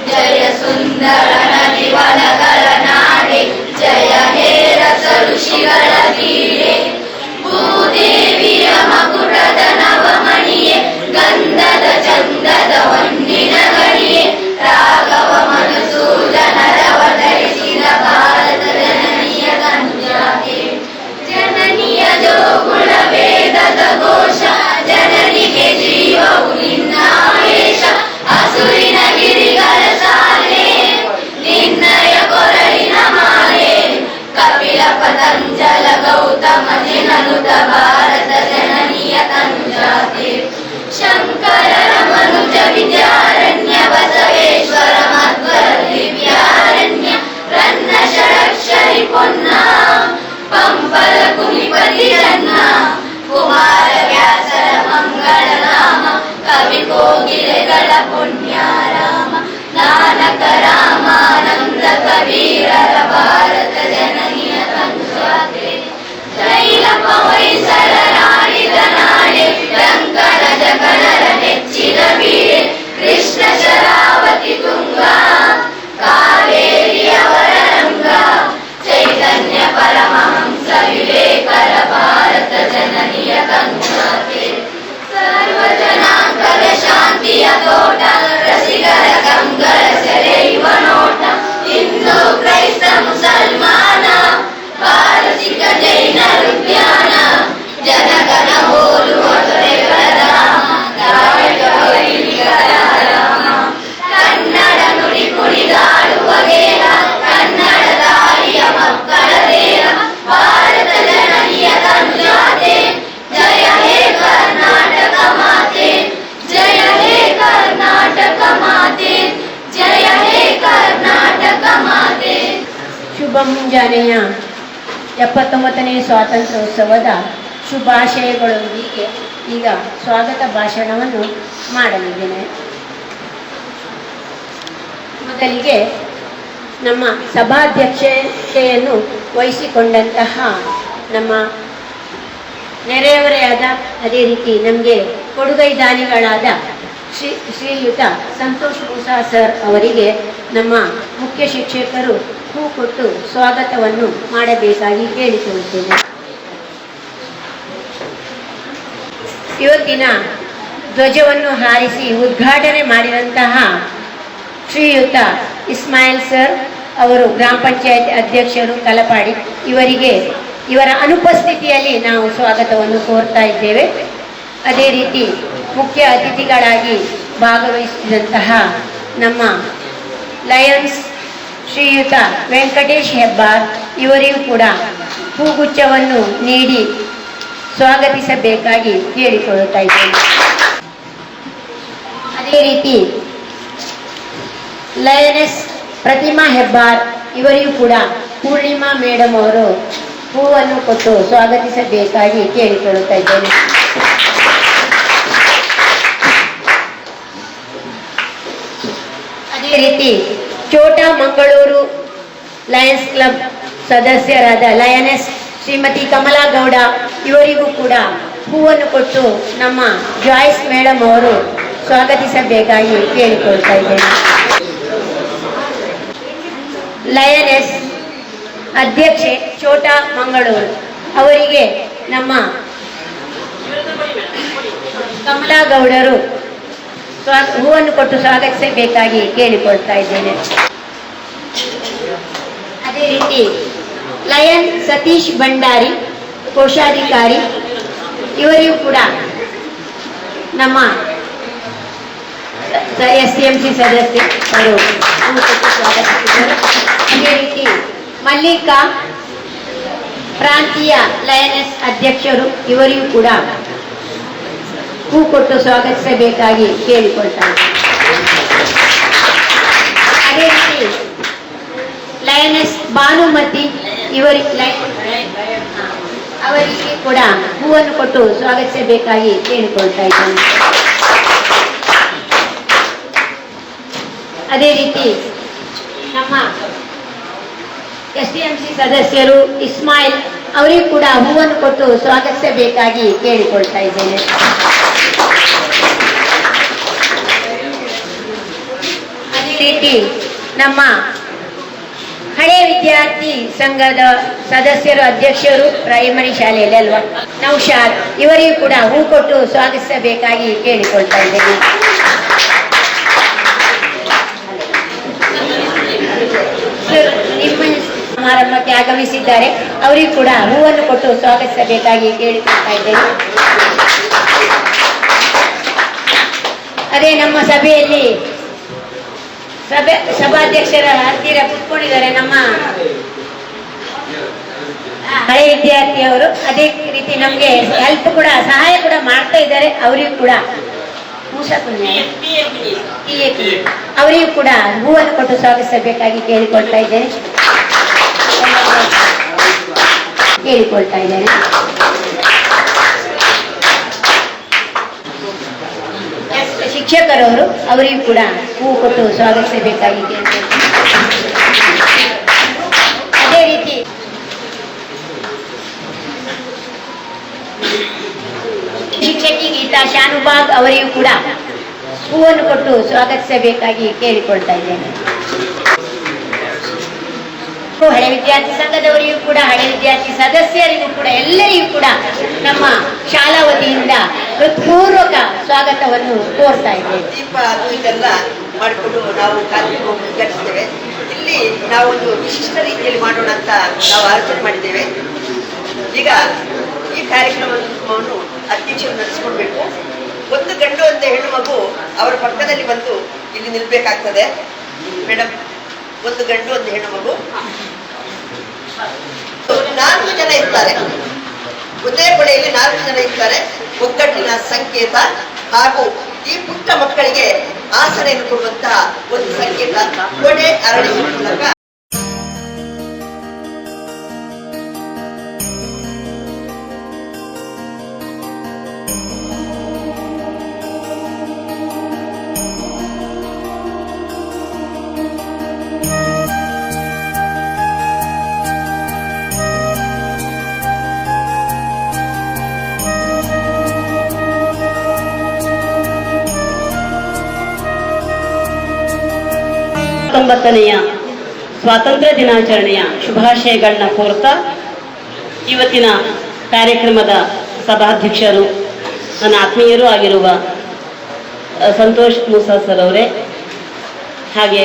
ಜಯ ಸುಂದರ ನದಿವನಗಳ ನಾಡೆ, ಜಯ ಹೇ ರಸ ಋಷಿಗಳ ಬೀಡೆ, ಭೂದೇವಿಯ ಮಕುಟದ ನವಮಣಿಯೇ, ಗಂಧದ ಚಂದದ ಹೊನ್ನಿನ ಗಣಿಯೇ, ರಾಘವ ಮಧುಸೂದನರವತರಿಸಿದ ಭಾರತ ಜನನಿಯ ತನುಜಾತೆ, ಜನನಿಯ ಜೋಗುಳ ವೇದದ ಘೋಷ, ಜನನಿಗೆ ಜೀವವು ನಿನ್ನ ಆವೇಶ, ಹಸುರಿನ ಗಿರಿಗಳ ಸಾಲೆ, ನಿನ್ನಯ ಕೊರಳಿನ ಮಾಲೆ, ಕಪಿಲ ಪತಂಜಲ ಗೌತಮ ಜನನುತ ಭಾರತ ಜನನಿಯ ತನುಜಾತೆ, ಶಂಕರರ ಮನುಜ ವಿದ್ಯಾರಣ್ಯ, ಬಸವೇಶ್ವರ ಮಧ್ವರ ದಿವ್ಯಾರಣ್ಯ, ರನ್ನ ಷಡಕ್ಷರಿ ಪೊನ್ನ, ಪಂಪಲ ಕುಲಿಪತಿ ಜನ್ನ, ಕುಮಾರ ವ್ಯಾಸರ ಮಂಗಳ ನಾಮ, ಕವಿ ಕೋಗಿಲೆಗಳ ಪುಣ್ಯಾರಾಮ, ನಾನಕ ರಾಮಾನಂದ ಕಬೀರರ ಭಾರತ ಜನನಿಯ ತನುಜಾತೆ, ತೈಲಪ ಹೊಯ್ಸಳ ನಾಡಿದ ನಾಡೆ, ಲಂಕನ ಜಗಣರ ನೆಚ್ಚಿದ ಬೀಡೆ, ಕೃಷ್ಣ ಶರಾವತಿ ತುಂಗ, ಕಾವೇರಿಯವರ ರಂಗ, ಚೈತನ್ಯ ಪರಮಹಂಸ ವಿವೇಕರ ಭಾರತ ಜನನಿಯ ತನುಜಾತೆ, ಸರ್ವ ಜನಾಂಗದ ಶಾಂತಿಯ ತೋಟ, ರಸಿಗರ ಕಂಗಳ ಸೆಳೆಯುವ ನೋಟ, ಹಿಂದೂ ಕ್ರೈಸ್ತ ಮುಸಲ್ಮಾನ, ಪಾರಸಿಕ ಜೈನರ ಉದ್ಯಾನ, ಜನಗಣ ಹೋಲುವ ದೊರೆಗಳ ಧಾಮ, ದ್ರಾವಿಡ ವೈದಿಕರ ರಾಮ, ಕನ್ನಡ ನುಡಿ ಕುಣಿದಾಡುವ ಗೇಹ, ಕನ್ನಡ ತಾಯಿಯ ಮಕ್ಕಳ ದೇಹ, ಭಾರತ ಜನನಿಯ ತನುಜಾತೆ, ಜಯ ಹೇ ಕರ್ನಾಟಕ ಮಾತೆ, ಜಯ ಹೇ ವಿಶ್ವವಿದ್ಯಾಲಯ 79ನೇ ಸ್ವಾತಂತ್ರ್ಯೋತ್ಸವದ ಶುಭಾಶಯಗಳೊಂದಿಗೆ ಈಗ ಸ್ವಾಗತ ಭಾಷಣವನ್ನು ಮಾಡಲಿದ್ದೇನೆ. ಮೊದಲಿಗೆ ನಮ್ಮ ಸಭಾಧ್ಯಕ್ಷತೆಯನ್ನು ವಹಿಸಿಕೊಂಡಂತಹ ನಮ್ಮ ನೆರೆಯವರೇ ಆದ, ಅದೇ ರೀತಿ ನಮಗೆ ಕೊಡುಗೈ ದಾನಿಗಳಾದ ಶ್ರೀಯುತ ಸಂತೋಷ್ ಮೂಸಾ ಸರ್ ಅವರಿಗೆ ನಮ್ಮ ಮುಖ್ಯ ಶಿಕ್ಷಕರು ಹೂ ಕೊಟ್ಟು ಸ್ವಾಗತವನ್ನು ಮಾಡಬೇಕಾಗಿ ಕೇಳಿಕೊಳ್ಳುತ್ತೇನೆ. ಇವತ್ತಿನ ಧ್ವಜವನ್ನು ಹಾರಿಸಿ ಉದ್ಘಾಟನೆ ಮಾಡಿದಂತಹ ಶ್ರೀಯುತ ಇಸ್ಮಾಯಿಲ್ ಸರ್ ಅವರು ಗ್ರಾಮ ಪಂಚಾಯತ್ ಅಧ್ಯಕ್ಷರು ತಲಪಾಡಿ, ಇವರ ಅನುಪಸ್ಥಿತಿಯಲ್ಲಿ ನಾವು ಸ್ವಾಗತವನ್ನು ಕೋರ್ತಾ ಇದ್ದೇವೆ. ಅದೇ ರೀತಿ ಮುಖ್ಯ ಅತಿಥಿಗಳಾಗಿ ಭಾಗವಹಿಸಿದಂತಹ ನಮ್ಮ ಲಯನ್ಸ್ ಶ್ರೀಯುತ ವೆಂಕಟೇಶ್ ಹೆಬ್ಬಾರ್ ಇವರಿಗೂ ಕೂಡ ಹೂಗುಚ್ಛವನ್ನು ನೀಡಿ ಸ್ವಾಗತಿಸಬೇಕಾಗಿ ಕೇಳಿಕೊಳ್ಳುತ್ತಾ ಇದ್ದೇನೆ. ಅದೇ ರೀತಿ ಲಯನೆಸ್ ಪ್ರತಿಮಾ ಹೆಬ್ಬಾರ್ ಇವರಿಗೂ ಕೂಡ ಪೂರ್ಣಿಮಾ ಮೇಡಮ್ ಅವರು ಹೂವನ್ನು ಕೊಟ್ಟು ಸ್ವಾಗತಿಸಬೇಕಾಗಿ ಕೇಳಿಕೊಳ್ಳುತ್ತಾ ಇದ್ದೇನೆ. ಅದೇ ರೀತಿ ಚೋಟಾ ಮಂಗಳೂರು ಲಯನ್ಸ್ ಕ್ಲಬ್ ಸದಸ್ಯರಾದ ಲಯನೆಸ್ ಶ್ರೀಮತಿ ಕಮಲಾ ಗೌಡ ಇವರಿಗೂ ಕೂಡ ಹೂವನ್ನು ಕೊಟ್ಟು ನಮ್ಮ ಜಾಯ್ಸ್ ಮೇಡಮ್ ಅವರು ಸ್ವಾಗತಿಸಬೇಕಾಗಿ ಕೇಳಿಕೊಳ್ತಾ ಇದ್ದೇನೆ. ಲಯನೆಸ್ ಅಧ್ಯಕ್ಷೆ ಚೋಟಾ ಮಂಗಳೂರು ಅವರಿಗೆ ನಮ್ಮ ಕಮಲಾ ಗೌಡರು ಹೂವನ್ನು ಕೊಟ್ಟು ಸ್ವಾಗತಿಸಬೇಕಾಗಿ ಕೇಳಿಕೊಳ್ತಾ ಇದ್ದೇನೆ. ಅದೇ ರೀತಿ ಲಯನ್ ಸತೀಶ್ ಭಂಡಾರಿ ಕೋಶಾಧಿಕಾರಿ ಇವರಿಗೂ ಕೂಡ ನಮ್ಮ SCMC ಸದಸ್ಯರು ಹೂ ಕೊಟ್ಟು ಸ್ವಾಗತಿಸಿದರು. ಅದೇ ರೀತಿ ಮಲ್ಲಿಕಾ ಪ್ರಾಂತೀಯ ಲಯನೆಸ್ ಅಧ್ಯಕ್ಷರು ಇವರಿಗೂ ಕೂಡ ಹೂ ಕೊಟ್ಟು ಸ್ವಾಗತಿಸಬೇಕಾಗಿ ಕೇಳಿಕೊಳ್ತಾರೆ. ಅದೇ ರೀತಿ ಲಯನೆಸ್ ಭಾನುಮತಿ ಅವರಿಗೆ ಕೂಡ ಹೂವನ್ನು ಕೊಟ್ಟು ಸ್ವಾಗತಿಸಬೇಕಾಗಿ ಕೇಳಿಕೊಳ್ತಾ ಇದ್ದೇನೆ. ಅದೇ ರೀತಿ ನಮ್ಮ SCMC ಸದಸ್ಯರು ಇಸ್ಮಾಯಿಲ್ ಅವರಿಗೂ ಕೂಡ ಹೂವನ್ನು ಕೊಟ್ಟು ಸ್ವಾಗತಿಸಬೇಕಾಗಿ ಕೇಳಿಕೊಳ್ತಾ ಇದ್ದೇನೆ. ಅದೇ ರೀತಿ ನಮ್ಮ ಹಳೆಯ ವಿದ್ಯಾರ್ಥಿ ಸಂಘದ ಸದಸ್ಯರು ಅಧ್ಯಕ್ಷರು ಪ್ರೈಮರಿ ಶಾಲೆಯಲ್ಲಿ ಅಲ್ವಾ ನೌಶಾದ್ ಇವರಿಗೂ ಕೂಡ ಹೂ ಕೊಟ್ಟು ಸ್ವಾಗತಿಸಬೇಕಾಗಿ ಕೇಳಿಕೊಳ್ತಾ ಇದ್ದೇನೆ. ನಿಮ್ಮ ಸಮಾರಂಭಕ್ಕೆ ಆಗಮಿಸಿದ್ದಾರೆ, ಅವರಿಗೂ ಕೂಡ ಹೂವನ್ನು ಕೊಟ್ಟು ಸ್ವಾಗತಿಸಬೇಕಾಗಿ ಕೇಳಿಕೊಳ್ತಾ ಇದ್ದೇನೆ. ಅದೇ ನಮ್ಮ ಸಭೆಯಲ್ಲಿ ಸಭಾಧ್ಯಕ್ಷರ ಹತ್ತಿರ ಕೂತ್ಕೊಂಡಿದ್ದಾರೆ ನಮ್ಮ ಹಳೆ ವಿದ್ಯಾರ್ಥಿಯವರು. ಅದೇ ರೀತಿ ನಮಗೆ ಹೆಲ್ಪ್ ಕೂಡ ಸಹಾಯ ಕೂಡ ಮಾಡ್ತಾ ಇದ್ದಾರೆ. ಅವರಿಗೂ ಕೂಡ ಅವರಿಗೂ ಕೂಡ ಹೂವನ್ನು ಕೊಟ್ಟು ಸ್ವಾಗತಿಸಬೇಕಾಗಿ ಕೇಳಿಕೊಳ್ತಾ ಇದ್ದೇನೆ. ಶಿಕ್ಷಕರವರು ಅವರಿಗೂ ಕೂಡ ಹೂ ಕೊಟ್ಟು ಸ್ವಾಗತಿಸಬೇಕಾಗಿ ಕೇಳಿಕೊಳ್ತಾರೆ. ಅದೇ ರೀತಿ ಶಿಕ್ಷಕಿ ಗೀತಾ ಶಾನುಭಾಗ್ ಅವರಿಗೂ ಕೂಡ ಹೂವನ್ನು ಕೊಟ್ಟು ಸ್ವಾಗತಿಸಬೇಕಾಗಿ ಕೇಳಿಕೊಳ್ತಾ ಇದ್ದೇನೆ. ಹಳೆ ವಿದ್ಯಾರ್ಥಿ ಸಂಘದವರಿಗೂ ಕೂಡ, ಹಳೆ ವಿದ್ಯಾರ್ಥಿ ಸದಸ್ಯರಿಗೂ ಕೂಡ, ಎಲ್ಲರಿಗೂ ಕೂಡ ನಮ್ಮ ಶಾಲಾ ವತಿಯಿಂದ ಹೃತ್ಪೂರ್ವಕ ಸ್ವಾಗತವನ್ನು ಕೋರ್ತಾ ಇದ್ದೇವೆ. ದೀಪ ಇದೆಲ್ಲ ಮಾಡಿಕೊಂಡು ನಾವು ಕಾರ್ಯಕ್ರಮ ಉದ್ಘಾಟಿಸ್ತೇವೆ. ಇಲ್ಲಿ ನಾವು ಒಂದು ವಿಶಿಷ್ಟ ರೀತಿಯಲ್ಲಿ ಮಾಡೋಣ ಅಂತ ನಾವು ಆಲೋಚನೆ ಮಾಡಿದ್ದೇವೆ. ಈಗ ಈ ಕಾರ್ಯಕ್ರಮವನ್ನು ಅಧ್ಯಕ್ಷರು ನಡೆಸಿಕೊಡ್ಬೇಕು. ಒಂದು ಗಂಡು ಒಂದು ಹೆಣ್ಣು ಮಗು ಅವರ ಪಕ್ಕದಲ್ಲಿ ಬಂದು ಇಲ್ಲಿ ನಿಲ್ಬೇಕಾಗ್ತದೆ. ಮೇಡಮ್, ಒಂದು ಗಂಡು ಒಂದು ಹೆಣ್ಣು ಮಗು 4 ಜನ ಇರ್ತಾರೆ. ಒಂದೇ ಕೊಡೆಯಲ್ಲಿ 4 ಜನ ಇರ್ತಾರೆ. ಒಗ್ಗಟ್ಟಿನ ಸಂಕೇತ ಹಾಗೂ ಈ ಪುಟ್ಟ ಮಕ್ಕಳಿಗೆ ಆಸರೆಯನ್ನು ಕೊಡುವಂತಹ ಒಂದು ಸಂಕೇತ ಕೊಡೆ ಅರಳಿಸುವ ಮೂಲಕ 79ನೆಯ ಸ್ವಾತಂತ್ರ್ಯ ದಿನಾಚರಣೆಯ ಶುಭಾಶಯಗಳನ್ನ ಕೋರ್ತಾ ಇವತ್ತಿನ ಕಾರ್ಯಕ್ರಮದ ಸಭಾಧ್ಯಕ್ಷರು ನನ್ನ ಆತ್ಮೀಯರೂ ಆಗಿರುವ ಸಂತೋಷ್ ಮೂಸಾ ಸರ್ ಅವರೇ, ಹಾಗೆ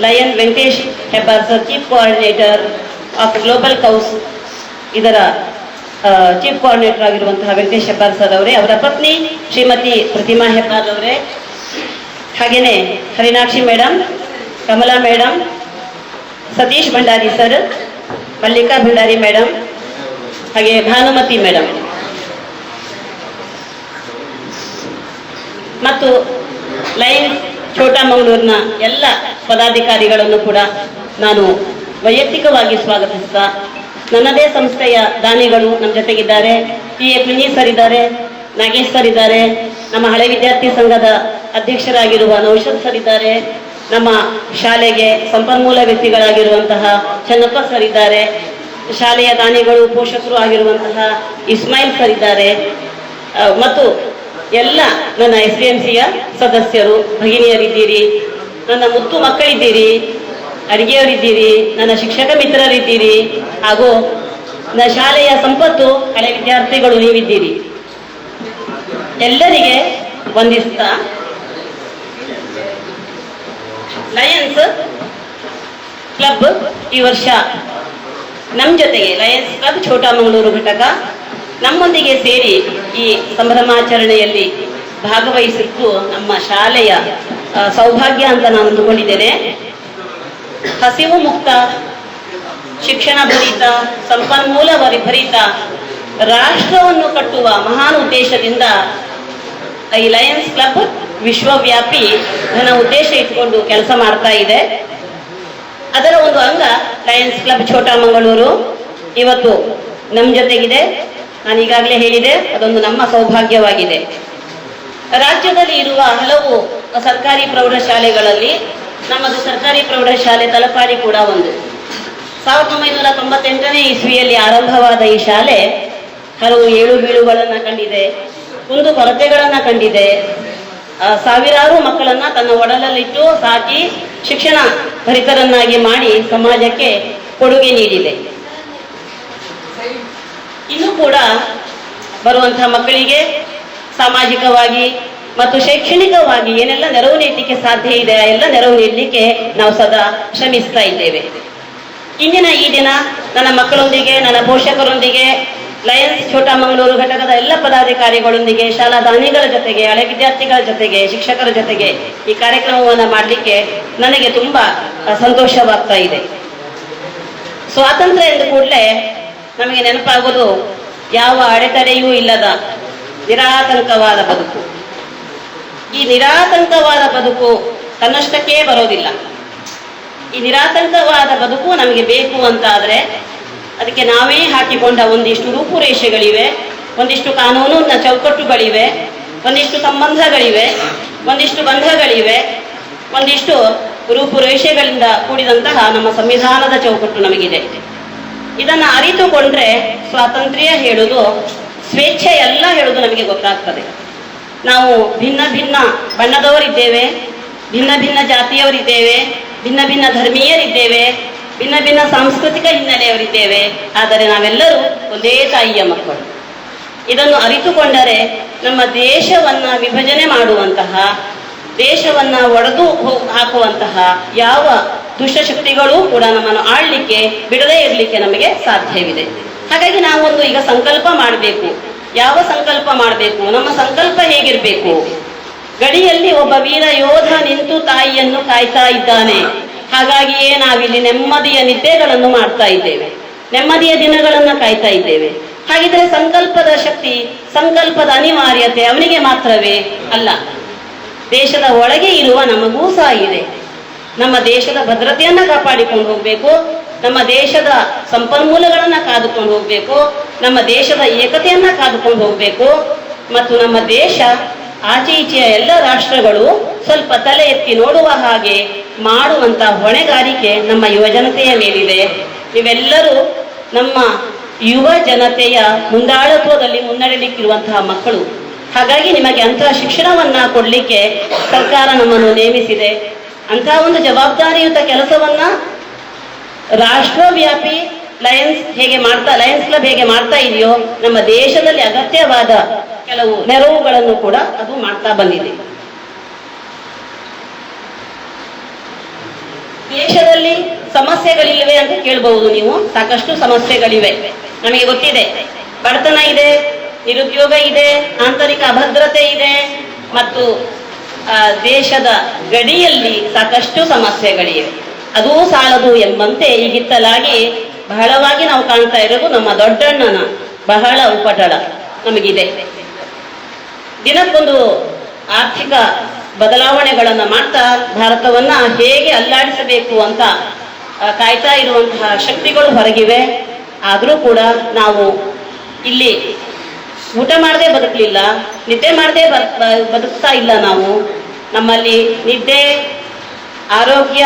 Lion Venkatesh Hebbar sir, chief coordinator of global cause, ಇದರ ಚೀಫ್ ಕೋಆರ್ಡಿನೇಟರ್ ಆಗಿರುವಂತಹ ವೆಂಕಟೇಶ್ ಹೆಬ್ಬಾರ್ ಸರ್ ಅವರೇ, ಅವರ ಪತ್ನಿ ಶ್ರೀಮತಿ ಪ್ರತಿಮಾ ಹೆಬ್ಬಾರ್ ಅವರೇ, ಹಾಗೆಯೇ Harinakshi madam, Kamala madam, Satish Bhandari sir, Mallika Bhandari madam, ಹಾಗೆ ಭಾನುಮತಿ ಮೇಡಮ್ ಮತ್ತು ಲಯನ್ ಛೋಟಾ ಮಂಗಳೂರಿನ ಎಲ್ಲ ಪದಾಧಿಕಾರಿಗಳನ್ನು ಕೂಡ ನಾನು ವೈಯಕ್ತಿಕವಾಗಿ ಸ್ವಾಗತಿಸ್ತಾ, ನನ್ನದೇ ಸಂಸ್ಥೆಯ ದಾನಿಗಳು ನಮ್ಮ ಜೊತೆಗಿದ್ದಾರೆ. ಟಿ.ಎ. ಕುಂಜಿ ಸರ್ ಇದ್ದಾರೆ, ನಾಗೇಶ್ ಸರ್ ಇದ್ದಾರೆ, ನಮ್ಮ ಹಳೆ ವಿದ್ಯಾರ್ಥಿ ಸಂಘದ ಅಧ್ಯಕ್ಷರಾಗಿರುವ ನೌಷದ್ ಸರ್ ಇದ್ದಾರೆ, ನಮ್ಮ ಶಾಲೆಗೆ ಸಂಪನ್ಮೂಲ ವ್ಯಕ್ತಿಗಳಾಗಿರುವಂತಹ ಚನ್ನಪ್ಪ ಸರ್ ಇದ್ದಾರೆ, ಶಾಲೆಯ ದಾನಿಗಳು ಪೋಷಕರು ಆಗಿರುವಂತಹ ಇಸ್ಮಾಯಿಲ್ ಸರ್ ಇದ್ದಾರೆ, ಮತ್ತು ಎಲ್ಲ ನನ್ನ SDMCಯ ಸದಸ್ಯರು, ಭಗಿನಿಯರಿದ್ದೀರಿ, ನನ್ನ ಮುತ್ತು ಮಕ್ಕಳಿದ್ದೀರಿ, ಅಡಿಗೆಯವರಿದ್ದೀರಿ, ನನ್ನ ಶಿಕ್ಷಕ ಮಿತ್ರರಿದ್ದೀರಿ, ಹಾಗೂ ನನ್ನ ಶಾಲೆಯ ಸಂಪತ್ತು ಹಳೆ ವಿದ್ಯಾರ್ಥಿಗಳು ನೀವಿದ್ದೀರಿ. ಎಲ್ಲರಿಗೆ ವಂದಿಸ್ತಾ, ಲಯನ್ಸ್ ಕ್ಲಬ್ ಈ ವರ್ಷ ನಮ್ಮ ಜೊತೆಗೆ, ಲಯನ್ಸ್ ಕ್ಲಬ್ ಛೋಟಾ ಮಂಗಳೂರು ಘಟಕ ನಮ್ಮೊಂದಿಗೆ ಸೇರಿ ಈ ಸಂಭ್ರಮಾಚರಣೆಯಲ್ಲಿ ಭಾಗವಹಿಸಿದ್ದು ನಮ್ಮ ಶಾಲೆಯ ಸೌಭಾಗ್ಯ ಅಂತ ನಾನು ಅಂದುಕೊಂಡಿದ್ದೇನೆ. ಹಸಿವು ಮುಕ್ತ, ಶಿಕ್ಷಣ ಭರಿತ, ಸಂಪನ್ಮೂಲ ಭರಿತ ರಾಷ್ಟ್ರವನ್ನು ಕಟ್ಟುವ ಮಹಾನ್ ಉದ್ದೇಶದಿಂದ ಈ ಲಯನ್ಸ್ ಕ್ಲಬ್ ವಿಶ್ವವ್ಯಾಪಿ ಘನ ಉದ್ದೇಶ ಇಟ್ಕೊಂಡು ಕೆಲಸ ಮಾಡ್ತಾ ಇದೆ. ಅದರ ಒಂದು ಅಂಗ ಲಯನ್ಸ್ ಕ್ಲಬ್ ಛೋಟಾ ಮಂಗಳೂರು ಇವತ್ತು ನಮ್ಮ ಜೊತೆಗಿದೆ. ನಾನು ಈಗಾಗಲೇ ಹೇಳಿದೆ, ಅದೊಂದು ನಮ್ಮ ಸೌಭಾಗ್ಯವಾಗಿದೆ. ರಾಜ್ಯದಲ್ಲಿ ಇರುವ ಹಲವು ಸರ್ಕಾರಿ ಪ್ರೌಢಶಾಲೆಗಳಲ್ಲಿ ನಮ್ಮದು ಸರ್ಕಾರಿ ಪ್ರೌಢಶಾಲೆ ತಲಪಾಡಿ ಕೂಡ ಒಂದು. 1998ನೇ ಇಸ್ವಿಯಲ್ಲಿ ಆರಂಭವಾದ ಈ ಶಾಲೆ ಹಲವು ಏಳು ಬೀಳುಗಳನ್ನು ಕಂಡಿದೆ, ಕುಂದು ಕೊರತೆಗಳನ್ನು ಕಂಡಿದೆ. ಸಾವಿರಾರು ಮಕ್ಕಳನ್ನ ತನ್ನ ಒಡಲಲ್ಲಿಟ್ಟು ಸಾಕಿ ಶಿಕ್ಷಣ ಭರಿತರನ್ನಾಗಿ ಮಾಡಿ ಸಮಾಜಕ್ಕೆ ಕೊಡುಗೆ ನೀಡಿದೆ. ಇನ್ನೂ ಕೂಡ ಬರುವಂತಹ ಮಕ್ಕಳಿಗೆ ಸಾಮಾಜಿಕವಾಗಿ ಮತ್ತು ಶೈಕ್ಷಣಿಕವಾಗಿ ಏನೆಲ್ಲ ನೆರವು ನೀಡಲಿಕ್ಕೆ ಸಾಧ್ಯ ಇದೆ, ಎಲ್ಲ ನೆರವು ನೀಡಲಿಕ್ಕೆ ನಾವು ಸದಾ ಶ್ರಮಿಸ್ತಾ ಇದ್ದೇವೆ. ಇಂದಿನ ಈ ದಿನ ನನ್ನ ಮಕ್ಕಳೊಂದಿಗೆ, ನನ್ನ ಪೋಷಕರೊಂದಿಗೆ, ಲಯನ್ಸ್ ಛೋಟಾ ಮಂಗಳೂರು ಘಟಕದ ಎಲ್ಲ ಪದಾಧಿಕಾರಿಗಳೊಂದಿಗೆ, ಶಾಲಾ ದಾನಿಗಳ ಜೊತೆಗೆ, ಹಳೆ ವಿದ್ಯಾರ್ಥಿಗಳ ಜೊತೆಗೆ, ಶಿಕ್ಷಕರ ಜೊತೆಗೆ ಈ ಕಾರ್ಯಕ್ರಮವನ್ನು ಮಾಡಲಿಕ್ಕೆ ನನಗೆ ತುಂಬ ಸಂತೋಷವಾಗ್ತಾ ಇದೆ. ಸ್ವಾತಂತ್ರ್ಯ ಎಂದ ಕೂಡಲೇ ನಮಗೆ ನೆನಪಾಗೋದು ಯಾವ ಅಡೆತಡೆಯೂ ಇಲ್ಲದ ನಿರಾತಂಕವಾದ ಬದುಕು. ಈ ನಿರಾತಂಕವಾದ ಬದುಕು ತನ್ನಷ್ಟಕ್ಕೇ ಬರೋದಿಲ್ಲ. ಈ ನಿರಾತಂಕವಾದ ಬದುಕು ನಮಗೆ ಬೇಕು ಅಂತಾದರೆ ಅದಕ್ಕೆ ನಾವೇ ಹಾಕಿಕೊಂಡ ಒಂದಿಷ್ಟು ರೂಪುರೇಷೆಗಳಿವೆ, ಒಂದಿಷ್ಟು ಕಾನೂನಿನ ಚೌಕಟ್ಟುಗಳಿವೆ, ಒಂದಿಷ್ಟು ಸಂಬಂಧಗಳಿವೆ, ಒಂದಿಷ್ಟು ಬಂಧಗಳಿವೆ, ಒಂದಿಷ್ಟು ರೂಪುರೇಷೆಗಳಿಂದ ಕೂಡಿದಂತಹ ನಮ್ಮ ಸಂವಿಧಾನದ ಚೌಕಟ್ಟು ನಮಗಿದೆ. ಇದನ್ನು ಅರಿತುಕೊಂಡ್ರೆ ಸ್ವಾತಂತ್ರ್ಯ ಹೇಳುವುದು, ಸ್ವೇಚ್ಛೆ ಎಲ್ಲ ಹೇಳುವುದು ನಮಗೆ ಗೊತ್ತಾಗ್ತದೆ. ನಾವು ಭಿನ್ನ ಭಿನ್ನ ಬಣ್ಣದವರಿದ್ದೇವೆ, ಭಿನ್ನ ಭಿನ್ನ ಜಾತಿಯವರಿದ್ದೇವೆ, ಭಿನ್ನ ಭಿನ್ನ ಧರ್ಮೀಯರಿದ್ದೇವೆ, ಭಿನ್ನ ಭಿನ್ನ ಸಾಂಸ್ಕೃತಿಕ ಹಿನ್ನೆಲೆಯವರಿದ್ದೇವೆ. ಆದರೆ ನಾವೆಲ್ಲರೂ ಒಂದೇ ತಾಯಿಯ ಮಕ್ಕಳು. ಇದನ್ನು ಅರಿತುಕೊಂಡರೆ ನಮ್ಮ ದೇಶವನ್ನು ವಿಭಜನೆ ಮಾಡುವಂತಹ, ದೇಶವನ್ನು ಒಡೆದು ಹಾಕುವಂತಹ ಯಾವ ದುಷ್ಟಶಕ್ತಿಗಳೂ ಕೂಡ ನಮ್ಮನ್ನು ಆಳ್ಲಿಕ್ಕೆ ಬಿಡದೇ ಇರಲಿಕ್ಕೆ ನಮಗೆ ಸಾಧ್ಯವಿದೆ. ಹಾಗಾಗಿ ನಾವೊಂದು ಈಗ ಸಂಕಲ್ಪ ಮಾಡಬೇಕು. ಯಾವ ಸಂಕಲ್ಪ ಮಾಡಬೇಕು? ನಮ್ಮ ಸಂಕಲ್ಪ ಹೇಗಿರಬೇಕು? ಗಡಿಯಲ್ಲಿ ಒಬ್ಬ ವೀರ ಯೋಧ ನಿಂತು ತಾಯಿಯನ್ನು ಕಾಯ್ತಾ ಇದ್ದಾನೆ. ಹಾಗಾಗಿಯೇ ನಾವಿಲ್ಲಿ ನೆಮ್ಮದಿಯ ನಿದ್ದೆಗಳನ್ನು ಮಾಡ್ತಾ ಇದ್ದೇವೆ, ನೆಮ್ಮದಿಯ ದಿನಗಳನ್ನು ಕಾಯ್ತಾ ಇದ್ದೇವೆ. ಹಾಗಿದ್ರೆ ಸಂಕಲ್ಪದ ಶಕ್ತಿ, ಸಂಕಲ್ಪದ ಅನಿವಾರ್ಯತೆ ಅವನಿಗೆ ಮಾತ್ರವೇ ಅಲ್ಲ, ದೇಶದ ಒಳಗೆ ಇರುವ ನಮಗೂ ಸಹ ಇದೆ. ನಮ್ಮ ದೇಶದ ಭದ್ರತೆಯನ್ನು ಕಾಪಾಡಿಕೊಂಡು ಹೋಗಬೇಕು, ನಮ್ಮ ದೇಶದ ಸಂಪನ್ಮೂಲಗಳನ್ನು ಕಾದುಕೊಂಡು ಹೋಗಬೇಕು, ನಮ್ಮ ದೇಶದ ಏಕತೆಯನ್ನು ಕಾದುಕೊಂಡು ಹೋಗಬೇಕು. ಮತ್ತು ನಮ್ಮ ದೇಶ ಆಚೆ ಈಚೆಯ ಎಲ್ಲ ರಾಷ್ಟ್ರಗಳು ಸ್ವಲ್ಪ ತಲೆ ಎತ್ತಿ ನೋಡುವ ಹಾಗೆ ಮಾಡುವಂಥ ಹೊಣೆಗಾರಿಕೆ ನಮ್ಮ ಯುವ ಜನತೆಯ ಮೇಲಿದೆ. ನೀವೆಲ್ಲರೂ ನಮ್ಮ ಯುವ ಜನತೆಯ ಮುಂದಾಳತ್ವದಲ್ಲಿ ಮುನ್ನಡೆಯಲಿಕ್ಕಿರುವಂತಹ ಮಕ್ಕಳು. ಹಾಗಾಗಿ ನಿಮಗೆ ಅಂತಹ ಶಿಕ್ಷಣವನ್ನು ಕೊಡಲಿಕ್ಕೆ ಸರ್ಕಾರ ನಮ್ಮನ್ನು ನೇಮಿಸಿದೆ. ಅಂತ ಒಂದು ಜವಾಬ್ದಾರಿಯುತ ಕೆಲಸವನ್ನ ರಾಷ್ಟ್ರವ್ಯಾಪಿ ಲಯನ್ಸ್ ಕ್ಲಬ್ ಹೇಗೆ ಮಾಡ್ತಾ ಇದೆಯೋ, ನಮ್ಮ ದೇಶದಲ್ಲಿ ಅಗತ್ಯವಾದ ಕೆಲವು ನೆರವುಗಳನ್ನು ಕೂಡ ಅದು ಮಾಡ್ತಾ ಬಂದಿದೆ. ದೇಶದಲ್ಲಿ ಸಮಸ್ಯೆಗಳಿಲ್ವೇ ಅಂತ ಕೇಳಬಹುದು ನೀವು. ಸಾಕಷ್ಟು ಸಮಸ್ಯೆಗಳಿವೆ, ನಮಗೆ ಗೊತ್ತಿದೆ. ಬಡತನ ಇದೆ, ನಿರುದ್ಯೋಗ ಇದೆ, ಆಂತರಿಕ ಅಭದ್ರತೆ ಇದೆ, ಮತ್ತು ದೇಶದ ಗಡಿಯಲ್ಲಿ ಸಾಕಷ್ಟು ಸಮಸ್ಯೆಗಳಿವೆ. ಅದೂ ಸಾಲದು ಎಂಬಂತೆ ಈಗಿತ್ತಲಾಗಿ ಬಹಳವಾಗಿ ನಾವು ಕಾಣ್ತಾ ಇರೋದು ನಮ್ಮ ದೊಡ್ಡಣ್ಣನ ಬಹಳ ಉಪಟಳ ನಮಗಿದೆ. ದಿನಕ್ಕೊಂದು ಆರ್ಥಿಕ ಬದಲಾವಣೆಗಳನ್ನು ಮಾಡ್ತಾ ಭಾರತವನ್ನ ಹೇಗೆ ಅಲ್ಲಾಡಿಸಬೇಕು ಅಂತ ಕಾಯ್ತಾ ಇರುವಂತಹ ಶಕ್ತಿಗಳು ಹೊರಗಿವೆ. ಆದರೂ ಕೂಡ ನಾವು ಇಲ್ಲಿ ಊಟ ಮಾಡದೆ ಬದುಕಲಿಲ್ಲ, ನಿದ್ದೆ ಮಾಡದೆ ಬದುಕ್ತಾ ಇಲ್ಲ. ನಾವು ನಮ್ಮಲ್ಲಿ ನಿದ್ದೆ, ಆರೋಗ್ಯ,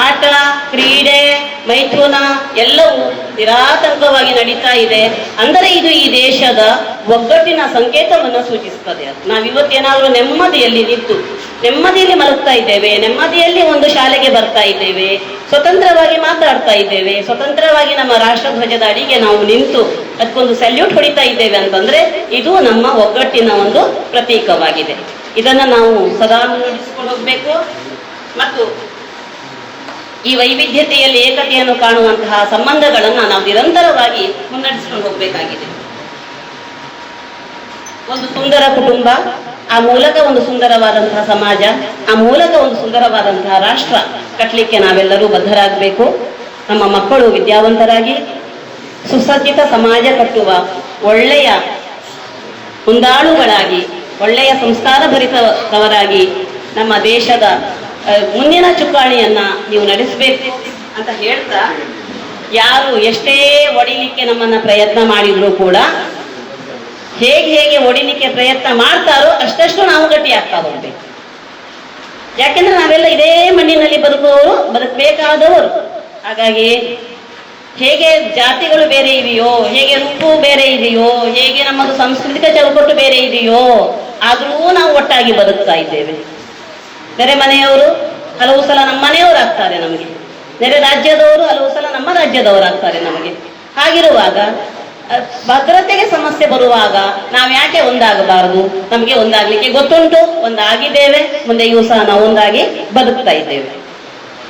ಆಟ, ಕ್ರೀಡೆ, ಮೈಥುನ ಎಲ್ಲವೂ ನಿರಾತಂಕವಾಗಿ ನಡೀತಾ ಇದೆ. ಅಂದರೆ ಇದು ಈ ದೇಶದ ಒಗ್ಗಟ್ಟಿನ ಸಂಕೇತವನ್ನು ಸೂಚಿಸುತ್ತದೆ. ನಾವಿವತ್ತೇನಾದರೂ ನೆಮ್ಮದಿಯಲ್ಲಿ ನಿಂತು ನೆಮ್ಮದಿಯಲ್ಲಿ ಮಲಗ್ತಾ ಇದ್ದೇವೆ, ನೆಮ್ಮದಿಯಲ್ಲಿ ಒಂದು ಶಾಲೆಗೆ ಬರ್ತಾ ಇದ್ದೇವೆ, ಸ್ವತಂತ್ರವಾಗಿ ಮಾತಾಡ್ತಾ ಇದ್ದೇವೆ, ಸ್ವತಂತ್ರವಾಗಿ ನಮ್ಮ ರಾಷ್ಟ್ರಧ್ವಜದ ಅಡಿಗೆ ನಾವು ನಿಂತು ಅದಕ್ಕೊಂದು ಸಲ್ಯೂಟ್ ಹೊಡಿತಾ ಇದ್ದೇವೆ ಅಂತಂದ್ರೆ ಇದು ನಮ್ಮ ಒಗ್ಗಟ್ಟಿನ ಒಂದು ಪ್ರತೀಕವಾಗಿದೆ. ಇದನ್ನ ನಾವು ಸದಾ ಮುನ್ನಡೆಸಿಕೊಂಡು ಹೋಗ್ಬೇಕು ಮತ್ತು ಈ ವೈವಿಧ್ಯತೆಯಲ್ಲಿ ಏಕತೆಯನ್ನು ಕಾಣುವಂತಹ ಸಂಬಂಧಗಳನ್ನ ನಾವು ನಿರಂತರವಾಗಿ ಮುನ್ನಡೆಸಿಕೊಂಡು ಹೋಗಬೇಕಾಗಿದೆ. ಒಂದು ಸುಂದರ ಕುಟುಂಬ, ಆ ಮೂಲಕ ಒಂದು ಸುಂದರವಾದಂತಹ ಸಮಾಜ, ಆ ಮೂಲಕ ಒಂದು ಸುಂದರವಾದಂತಹ ರಾಷ್ಟ್ರ ಕಟ್ಟಲಿಕ್ಕೆ ನಾವೆಲ್ಲರೂ ಬದ್ಧರಾಗಬೇಕು. ನಮ್ಮ ಮಕ್ಕಳು ವಿದ್ಯಾವಂತರಾಗಿ ಸುಸಜ್ಜಿತ ಸಮಾಜ ಕಟ್ಟುವ ಒಳ್ಳೆಯ ಹೊಂದಾಳುಗಳಾಗಿ, ಒಳ್ಳೆಯ ಸಂಸ್ಕಾರ ಭರಿತವರಾಗಿ ನಮ್ಮ ದೇಶದ ಮುಂದಿನ ಚುಕ್ಕಾಣಿಯನ್ನ ನೀವು ನಡೆಸಬೇಕು ಅಂತ ಹೇಳ್ತಾ, ಯಾರು ಎಷ್ಟೇ ಒಡಿಲಿಕ್ಕೆ ನಮ್ಮನ್ನ ಪ್ರಯತ್ನ ಮಾಡಿದ್ರು ಕೂಡ ಹೇಗೆ ಒಡಿಲಿಕ್ಕೆ ಪ್ರಯತ್ನ ಮಾಡ್ತಾರೋ ಅಷ್ಟಷ್ಟು ನಾವು ಗಟ್ಟಿ ಆಗ್ತಾ ಹೋಗ್ಬೇಕು. ಯಾಕೆಂದ್ರೆ ನಾವೆಲ್ಲ ಇದೇ ಮಣ್ಣಿನಲ್ಲಿ ಬದುಕಬೇಕಾದವರು. ಹಾಗಾಗಿ ಹೇಗೆ ಜಾತಿಗಳು ಬೇರೆ ಇದೆಯೋ, ಹೇಗೆ ರೂಪು ಬೇರೆ ಇದೆಯೋ, ಹೇಗೆ ನಮ್ಮದು ಸಾಂಸ್ಕೃತಿಕ ಚೌಕಟ್ಟು ಬೇರೆ ಇದೆಯೋ, ಆದರೂ ನಾವು ಒಟ್ಟಾಗಿ ಬದುಕ್ತಾ ಇದ್ದೇವೆ. ನೆರೆ ಮನೆಯವರು ಹಲವು ಸಲ ನಮ್ಮ ಮನೆಯವರಾಗ್ತಾರೆ ನಮಗೆ, ನೆರೆ ರಾಜ್ಯದವರು ಹಲವು ಸಲ ನಮ್ಮ ರಾಜ್ಯದವರಾಗ್ತಾರೆ ನಮಗೆ. ಹಾಗಿರುವಾಗ ಭದ್ರತೆಗೆ ಸಮಸ್ಯೆ ಬರುವಾಗ ನಾವು ಯಾಕೆ ಒಂದಾಗಬಾರದು? ನಮಗೆ ಒಂದಾಗ್ಲಿಕ್ಕೆ ಗೊತ್ತುಂಟು, ಒಂದಾಗಿದ್ದೇವೆ, ಮುಂದೆಯೂ ಸಹ ನಾವು ಒಂದಾಗಿ ಬದುಕ್ತಾ ಇದ್ದೇವೆ.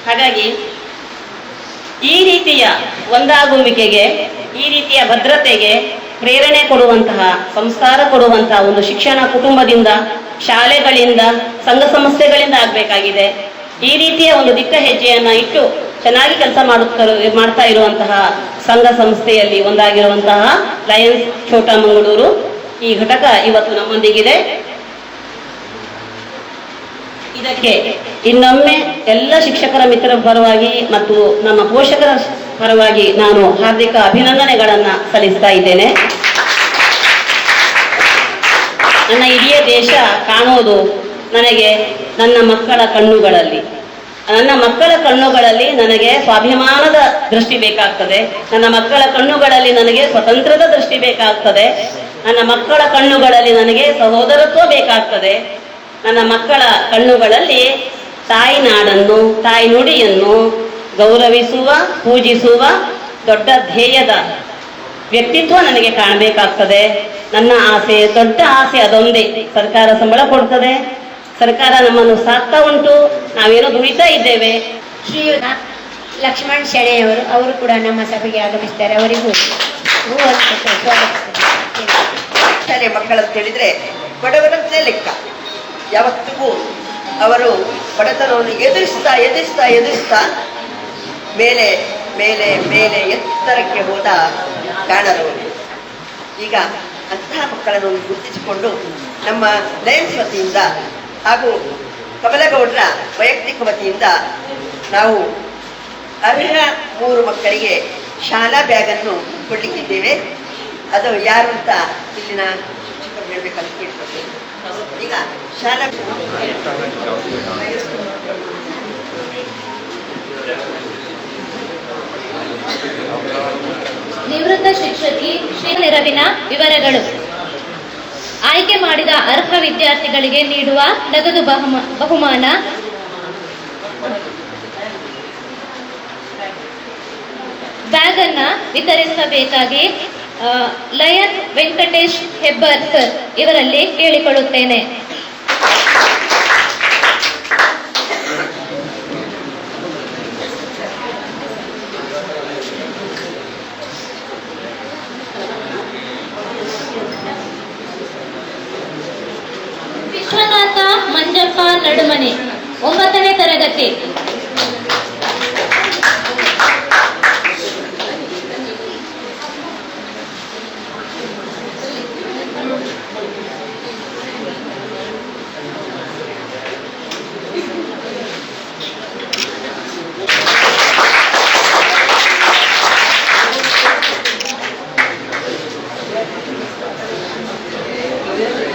ಹಾಗಾಗಿ ಈ ರೀತಿಯ ಒಂದಾಗುವಿಕೆಗೆ, ಈ ರೀತಿಯ ಭದ್ರತೆಗೆ ಪ್ರೇರಣೆ ಕೊಡುವಂತಹ, ಸಂಸ್ಕಾರ ಕೊಡುವಂತಹ ಒಂದು ಶಿಕ್ಷಣ ಕುಟುಂಬದಿಂದ, ಶಾಲೆಗಳಿಂದ, ಸಂಘ ಸಂಸ್ಥೆಗಳಿಂದ ಆಗಬೇಕಾಗಿದೆ. ಈ ರೀತಿಯ ಒಂದು ದಿಟ್ಟ ಹೆಜ್ಜೆಯನ್ನ ಇಟ್ಟು ಚೆನ್ನಾಗಿ ಕೆಲಸ ಮಾಡ್ತಾ ಇರುವಂತಹ ಸಂಘ ಸಂಸ್ಥೆಯಲ್ಲಿ ಒಂದಾಗಿರುವಂತಹ ಲಯನ್ಸ್ ಛೋಟಾ ಮಂಗಳೂರು ಈ ಘಟಕ ಇವತ್ತು ನಮ್ಮೊಂದಿಗಿದೆ. ಇದಕ್ಕೆ ಇನ್ನೊಮ್ಮೆ ಎಲ್ಲ ಶಿಕ್ಷಕರ ಮಿತ್ರರ ಪರವಾಗಿ ಮತ್ತು ನಮ್ಮ ಪೋಷಕರ ಪರವಾಗಿ ನಾನು ಹಾರ್ದಿಕ ಅಭಿನಂದನೆಗಳನ್ನ ಸಲ್ಲಿಸ್ತಾ ಇದ್ದೇನೆ. ನನ್ನ ಇಡೀ ದೇಶ ಕಾಣೋದು ನನಗೆ ನನ್ನ ಮಕ್ಕಳ ಕಣ್ಣುಗಳಲ್ಲಿ ನನಗೆ ಸ್ವಾಭಿಮಾನದ ದೃಷ್ಟಿ ಬೇಕಾಗ್ತದೆ. ನನ್ನ ಮಕ್ಕಳ ಕಣ್ಣುಗಳಲ್ಲಿ ನನಗೆ ಸ್ವತಂತ್ರದ ದೃಷ್ಟಿ ಬೇಕಾಗ್ತದೆ. ನನ್ನ ಮಕ್ಕಳ ಕಣ್ಣುಗಳಲ್ಲಿ ನನಗೆ ಸಹೋದರತ್ವ ಬೇಕಾಗ್ತದೆ. ನನ್ನ ಮಕ್ಕಳ ಕಣ್ಣುಗಳಲ್ಲಿ ತಾಯಿ ನಾಡನ್ನು, ತಾಯಿ ನುಡಿಯನ್ನು ಗೌರವಿಸುವ, ಪೂಜಿಸುವ ದೊಡ್ಡ ಧ್ಯೇಯದ ವ್ಯಕ್ತಿತ್ವ ನನಗೆ ಕಾಣಬೇಕಾಗ್ತದೆ. ನನ್ನ ಆಸೆ, ದೊಡ್ಡ ಆಸೆ ಅದೊಂದೇ. ಸರ್ಕಾರ ಸಂಬಳ ಕೊಡ್ತದೆ, ಸರ್ಕಾರ ನಮ್ಮನ್ನು ಸಾಕ್ತಾ ಉಂಟು, ನಾವೇನೋ ದುಡಿತಾ ಇದ್ದೇವೆ. ಶ್ರೀಯುತ ಲಕ್ಷ್ಮಣ್ ಶೆಣೆಯವರು ಅವರು ಕೂಡ ನಮ್ಮ ಸಭೆಗೆ ಆಗಮಿಸ್ತಾರೆ. ಅವರಿಗೂ ಶಾಲೆ ಮಕ್ಕಳಂತ ಹೇಳಿದ್ರೆ ಬಡವರಂತೆ ಲೆಕ್ಕ. ಯಾವತ್ತಿಗೂ ಅವರು ಬಡತನವನ್ನು ಎದುರಿಸ್ತಾ ಮೇಲೆ ಮೇಲೆ ಮೇಲೆ ಎತ್ತರಕ್ಕೆ ಹೋದ ಕಾಣರವರು. ಈಗ ಅಂತಹ ಮಕ್ಕಳನ್ನು ಗುರುತಿಸಿಕೊಂಡು ನಮ್ಮ ಲಯನ್ಸ್ ವತಿಯಿಂದ ಹಾಗೂ ಕಮಲಗೌಡರ ವೈಯಕ್ತಿಕ ವತಿಯಿಂದ ನಾವು ಅರ್ಹ 3 ಮಕ್ಕಳಿಗೆ ಶಾಲಾ ಬ್ಯಾಗನ್ನು ಕೊಡಲಿಕ್ಕಿದ್ದೇವೆ. ಅದು ಯಾರು ಅಂತ ಇಲ್ಲಿನ ಶಿಕ್ಷಕರು ಹೇಳಬೇಕಂತ ಕೇಳ್ಕೊಳ್ತೇವೆ. ಈಗ ಶಾಲಾ ನಿವೃತ್ತ ಶಿಕ್ಷಕಿ ಶ್ರೀ ನೆರವಿನ ವಿವರಗಳು. ಆಯ್ಕೆ ಮಾಡಿದ ಅರ್ಹ ವಿದ್ಯಾರ್ಥಿಗಳಿಗೆ ನೀಡುವ ನಗದು ಬಹುಮಾನ ಬ್ಯಾಗ್ ಅನ್ನ ವಿತರಿಸಬೇಕಾಗಿ ಲಯನ್ ವೆಂಕಟೇಶ್ ಹೆಬ್ಬಾರ್ ಸರ್ ಇವರಲ್ಲಿ ಕೇಳಿಕೊಳ್ಳುತ್ತೇನೆ. ವಿಶ್ವನಾಥ ಮಂಜಪ್ಪ ನಡುಮನೆ 9ನೇ ತರಗತಿ.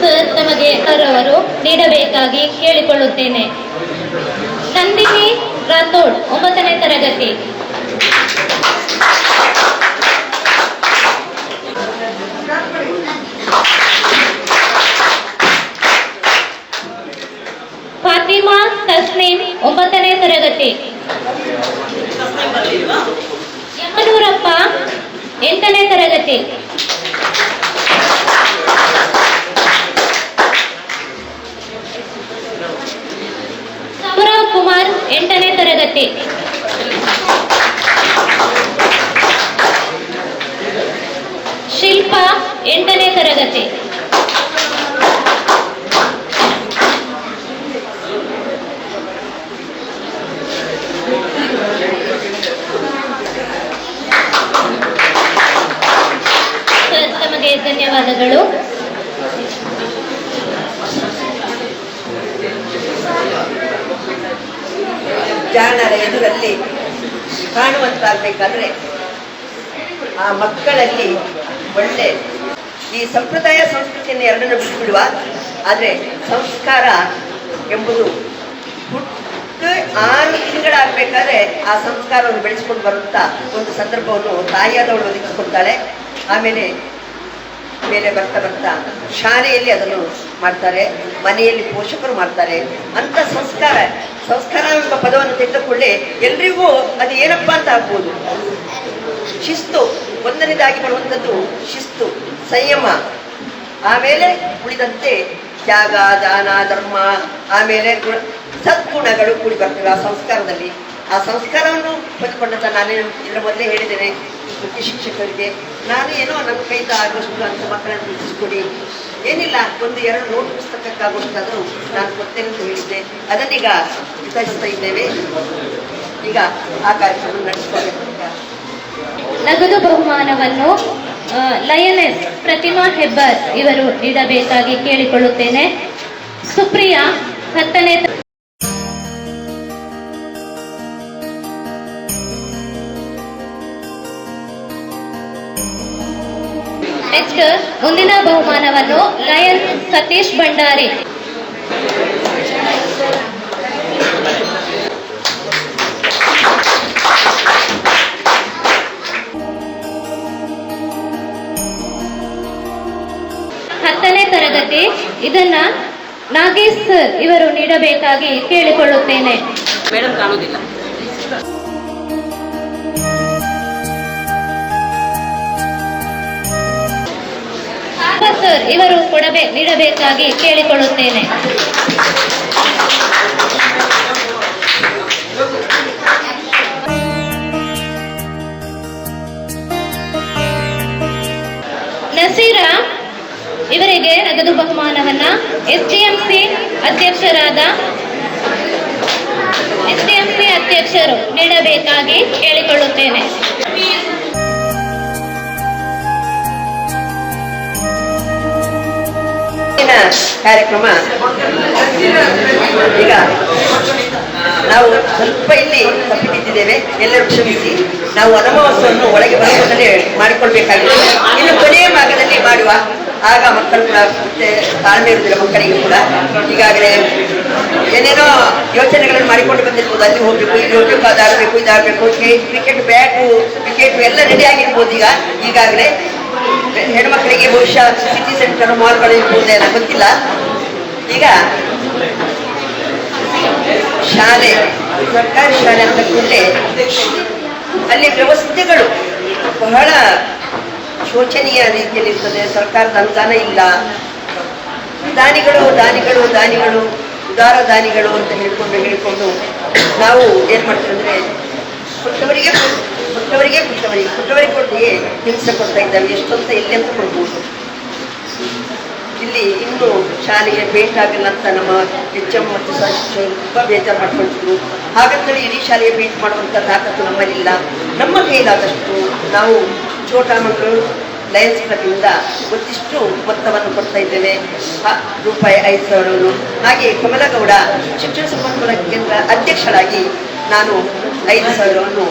ಸರ್ ತಮಗೆ ಅವರು ನೀಡಬೇಕಾಗಿ ಕೇಳಿಕೊಳ್ಳುತ್ತೇನೆ. ನಂದಿನಿ ರಾಥೋಡ್ 9ನೇ ತರಗತಿ. ಫಾತಿಮಾ ತಸ್ನೀಮ್ 9ನೇ ತರಗತಿ. ಯಮನೂರಪ್ಪ 8ನೇ ತರಗತಿ. ಸೌರವ್ ಕುಮಾರ್ 8ನೇ ತರಗತಿ. ಶಿಲ್ಪಾ 8ನೇ ತರಗತಿ. ಸರ್ ತಮಗೆ ಧನ್ಯವಾದಗಳು. ಜಾಣರ ಎದುರಲ್ಲಿ ಕಾಣುವಂತಾಗಬೇಕಾದ್ರೆ ಆ ಮಕ್ಕಳಲ್ಲಿ ಒಳ್ಳೆ ಈ ಸಂಪ್ರದಾಯ ಸಂಸ್ಕೃತಿಯನ್ನು ಎರಡನ್ನು ಬಿಟ್ಟುಬಿಡುವ. ಆದರೆ ಸಂಸ್ಕಾರ ಎಂಬುದು ಹುಟ್ಟು 6 ತಿಂಗಳಾಗಬೇಕಾದ್ರೆ ಆ ಸಂಸ್ಕಾರವನ್ನು ಬೆಳೆಸ್ಕೊಂಡು ಬರುತ್ತಾ ಒಂದು ಸಂದರ್ಭವನ್ನು ತಾಯಿಯಾದವಳು ಒದಗಿಸಿಕೊಡ್ತಾಳೆ. ಆಮೇಲೆ ಮೇಲೆ ಬರ್ತಾ ಬರ್ತಾ ಶಾಲೆಯಲ್ಲಿ ಅದನ್ನು ಮಾಡ್ತಾರೆ, ಮನೆಯಲ್ಲಿ ಪೋಷಕರು ಮಾಡ್ತಾರೆ. ಅಂತ ಸಂಸ್ಕಾರ ಎಂಬ ಪದವನ್ನು ತೆಗೆದುಕೊಳ್ಳಿ ಎಲ್ರಿಗೂ ಅದು ಏನಪ್ಪಾ ಅಂತ ಆಗ್ಬೋದು. ಶಿಸ್ತು ಒಂದನೇದಾಗಿ ಬರುವಂಥದ್ದು ಶಿಸ್ತು, ಸಂಯಮ. ಆಮೇಲೆ ಉಳಿದಂತೆ ತ್ಯಾಗ, ದಾನ, ಧರ್ಮ, ಆಮೇಲೆ ಸದ್ಗುಣಗಳು ಕೂಡಿ ಬರ್ತವೆ ಆ ಸಂಸ್ಕಾರದಲ್ಲಿ. ಆ ಸಂಸ್ಕಾರವನ್ನು ಪಡೆದುಕೊಂಡಂತ ನಾನೇ ಇದರ ಮೊದಲೇ ಹೇಳಿದ್ದೇನೆ ವೃತ್ತಿ ಶಿಕ್ಷಕರಿಗೆ, ನಾನು ಏನೋ ನನ್ನ ಕೈಯಿಂದ ಆಗೋಷ್ಟು ಅಂತ ಮಕ್ಕಳನ್ನು ಗುರುತಿಸ್ಕೊಡಿ, ಏನಿಲ್ಲ 1-2 ನೋಟ್ ಪುಸ್ತಕಕ್ಕಾಗೋಷ್ಟಾದರೂ ನಾನು ಕೊಡ್ತೇನೆ ಅಂತ ಹೇಳಿದ್ದೆ. ಅದನ್ನೀಗ ವಿತರಿಸ್ತಾ ಇದ್ದೇವೆ. ಈಗ ಆ ಕಾರ್ಯಕ್ರಮ ನಡೆಸ್ಕೊಳ್ಬೇಕು. ನಗದು ಬಹುಮಾನವನ್ನು ಲಯನೆಸ್ ಪ್ರತಿಮಾ ಹೆಬ್ಬಾರ್ ಇವರು ನೀಡಬೇಕಾಗಿ ಕೇಳಿಕೊಳ್ಳುತ್ತೇನೆ. ಸುಪ್ರಿಯಾ 10ನೇ. ನೆಕ್ಸ್ಟ್ ಮುಂದಿನ ಬಹುಮಾನವನ್ನು ಲಯನ್ ಸತೀಶ್ ಭಂಡಾರಿ. ಹತ್ತನೇ ತರಗತಿ. ಇದನ್ನ ನಾಗೇಶ್ ಸರ್ ಇವರು ನೀಡಬೇಕಾಗಿ ಕೇಳಿಕೊಳ್ಳುತ್ತೇನೆ. ಮೇಡಮ್ ಕಾಣುವುದಿಲ್ಲ. ಸರ್ ಇವರು ನೀಡಬೇಕಾಗಿ ಕೇಳಿಕೊಳ್ಳುತ್ತೇನೆ. ನಸೀರಾ ಇವರಿಗೆ ನಗದು ಬಹುಮಾನವನ್ನ ಎಸ್ಡಿಎಂಸಿ ಅಧ್ಯಕ್ಷರು ನೀಡಬೇಕಾಗಿ ಕೇಳಿಕೊಳ್ಳುತ್ತೇನೆ. ಕಾರ್ಯಕ್ರಮ ಈಗ ನಾವು ಸ್ವಲ್ಪ ಇಲ್ಲಿ ತಪ್ಪಿಟ್ಟಿದ್ದೇವೆ, ಎಲ್ಲರೂ ಕ್ಷಮಿಸಿ. ನಾವು ವನಮಹೋತ್ಸವವನ್ನು ಒಳಗೆ ಬರುವುದನ್ನೇ ಮಾಡಿಕೊಳ್ಬೇಕಾಗಿದೆ. ಇನ್ನು ಕೊನೆಯ ಭಾಗದಲ್ಲಿ ಮಾಡುವ, ಆಗ ಮಕ್ಕಳು ಕೂಡ ಮತ್ತೆ ತಾಳ್ಮೆ ಇರುವುದಿಲ್ಲ ಮಕ್ಕಳಿಗೆ ಕೂಡ. ಈಗಾಗಲೇ ಏನೇನೋ ಯೋಚನೆಗಳನ್ನು ಮಾಡಿಕೊಂಡು ಬಂದಿರ್ಬೋದು, ಅಲ್ಲಿ ಹೋಗ್ಬೇಕು, ಇಲ್ಲಿ ಹೋಗ್ಬೇಕು, ಅದಾಗಬೇಕು, ಇದಾಗಬೇಕು, ಕ್ರಿಕೆಟ್ ಬ್ಯಾಟು, ವಿಕೆಟು ಎಲ್ಲ ರೆಡಿ ಆಗಿರ್ಬೋದು. ಈಗಾಗಲೇ ಹೆಣ್ಮಕ್ಳಿಗೆ ಬಹುಶಃ ಸಿಟಿ ಸೆಂಟರ್ ಮಾಲ್ಗಳು ಇರ್ಬೋದೇನೋ ಗೊತ್ತಿಲ್ಲ. ಈಗ ಶಾಲೆ ಸರ್ಕಾರಿ ಶಾಲೆ ಅಂತ ಕೂಡಲೇ ಅಲ್ಲಿ ವ್ಯವಸ್ಥೆಗಳು ಬಹಳ ಶೋಚನೀಯ ರೀತಿಯಲ್ಲಿರ್ತದೆ. ಸರ್ಕಾರದ ಅನುದಾನ ಇಲ್ಲ, ದಾನಿಗಳು ದಾನಿಗಳು ದಾನಿಗಳು ಉದಾರ ದಾನಿಗಳು ಅಂತ ಹೇಳ್ಕೊಂಡು ನಾವು ಏನು ಮಾಡ್ತೀವಿ ಅಂದರೆ ಕೊಟ್ಟವರಿಗೆ ಕೊಟ್ಟು ಹಿಂಸೆ ಕೊಡ್ತಾ ಇದ್ದಾವೆ. ಎಷ್ಟೊಂತ ಎಲ್ಲೆಂತ ಕೊಡ್ಬೋದು. ಇಲ್ಲಿ ಇನ್ನೂ ಶಾಲೆಗೆ ಪೇಂಟ್ ಆಗಿಲ್ಲ ಅಂತ ನಮ್ಮ HM ಮತ್ತು ಶಿಕ್ಷಕರು ತುಂಬ ಬೇಜಾರು ಮಾಡ್ಕೊಳ್ತಿದ್ರು. ಹಾಗಂತೇಳಿ ಇಡೀ ಶಾಲೆಗೆ ಪೇಂಟ್ ಮಾಡುವಂಥ ತಾಕತ್ತು ನಮ್ಮಲ್ಲಿಲ್ಲ. ನಮ್ಮ ಕೈಲಾದಷ್ಟು ನಾವು ಚೋಟಮಂಗಳೂರು ಲಯನ್ಸ್ ಕ್ಲಬ್ಬಿಂದ ಒಂದಿಷ್ಟು ಮೊತ್ತವನ್ನು ಕೊಡ್ತಾ ಇದ್ದೇವೆ. ರೂಪಾಯಿ 5,000. ಹಾಗೆ ಕಮಲಗೌಡ ಶಿಕ್ಷಣ ಸಂಪನ್ಮೂಲ ಕೇಂದ್ರ ಅಧ್ಯಕ್ಷರಾಗಿ ನಾನು 5,000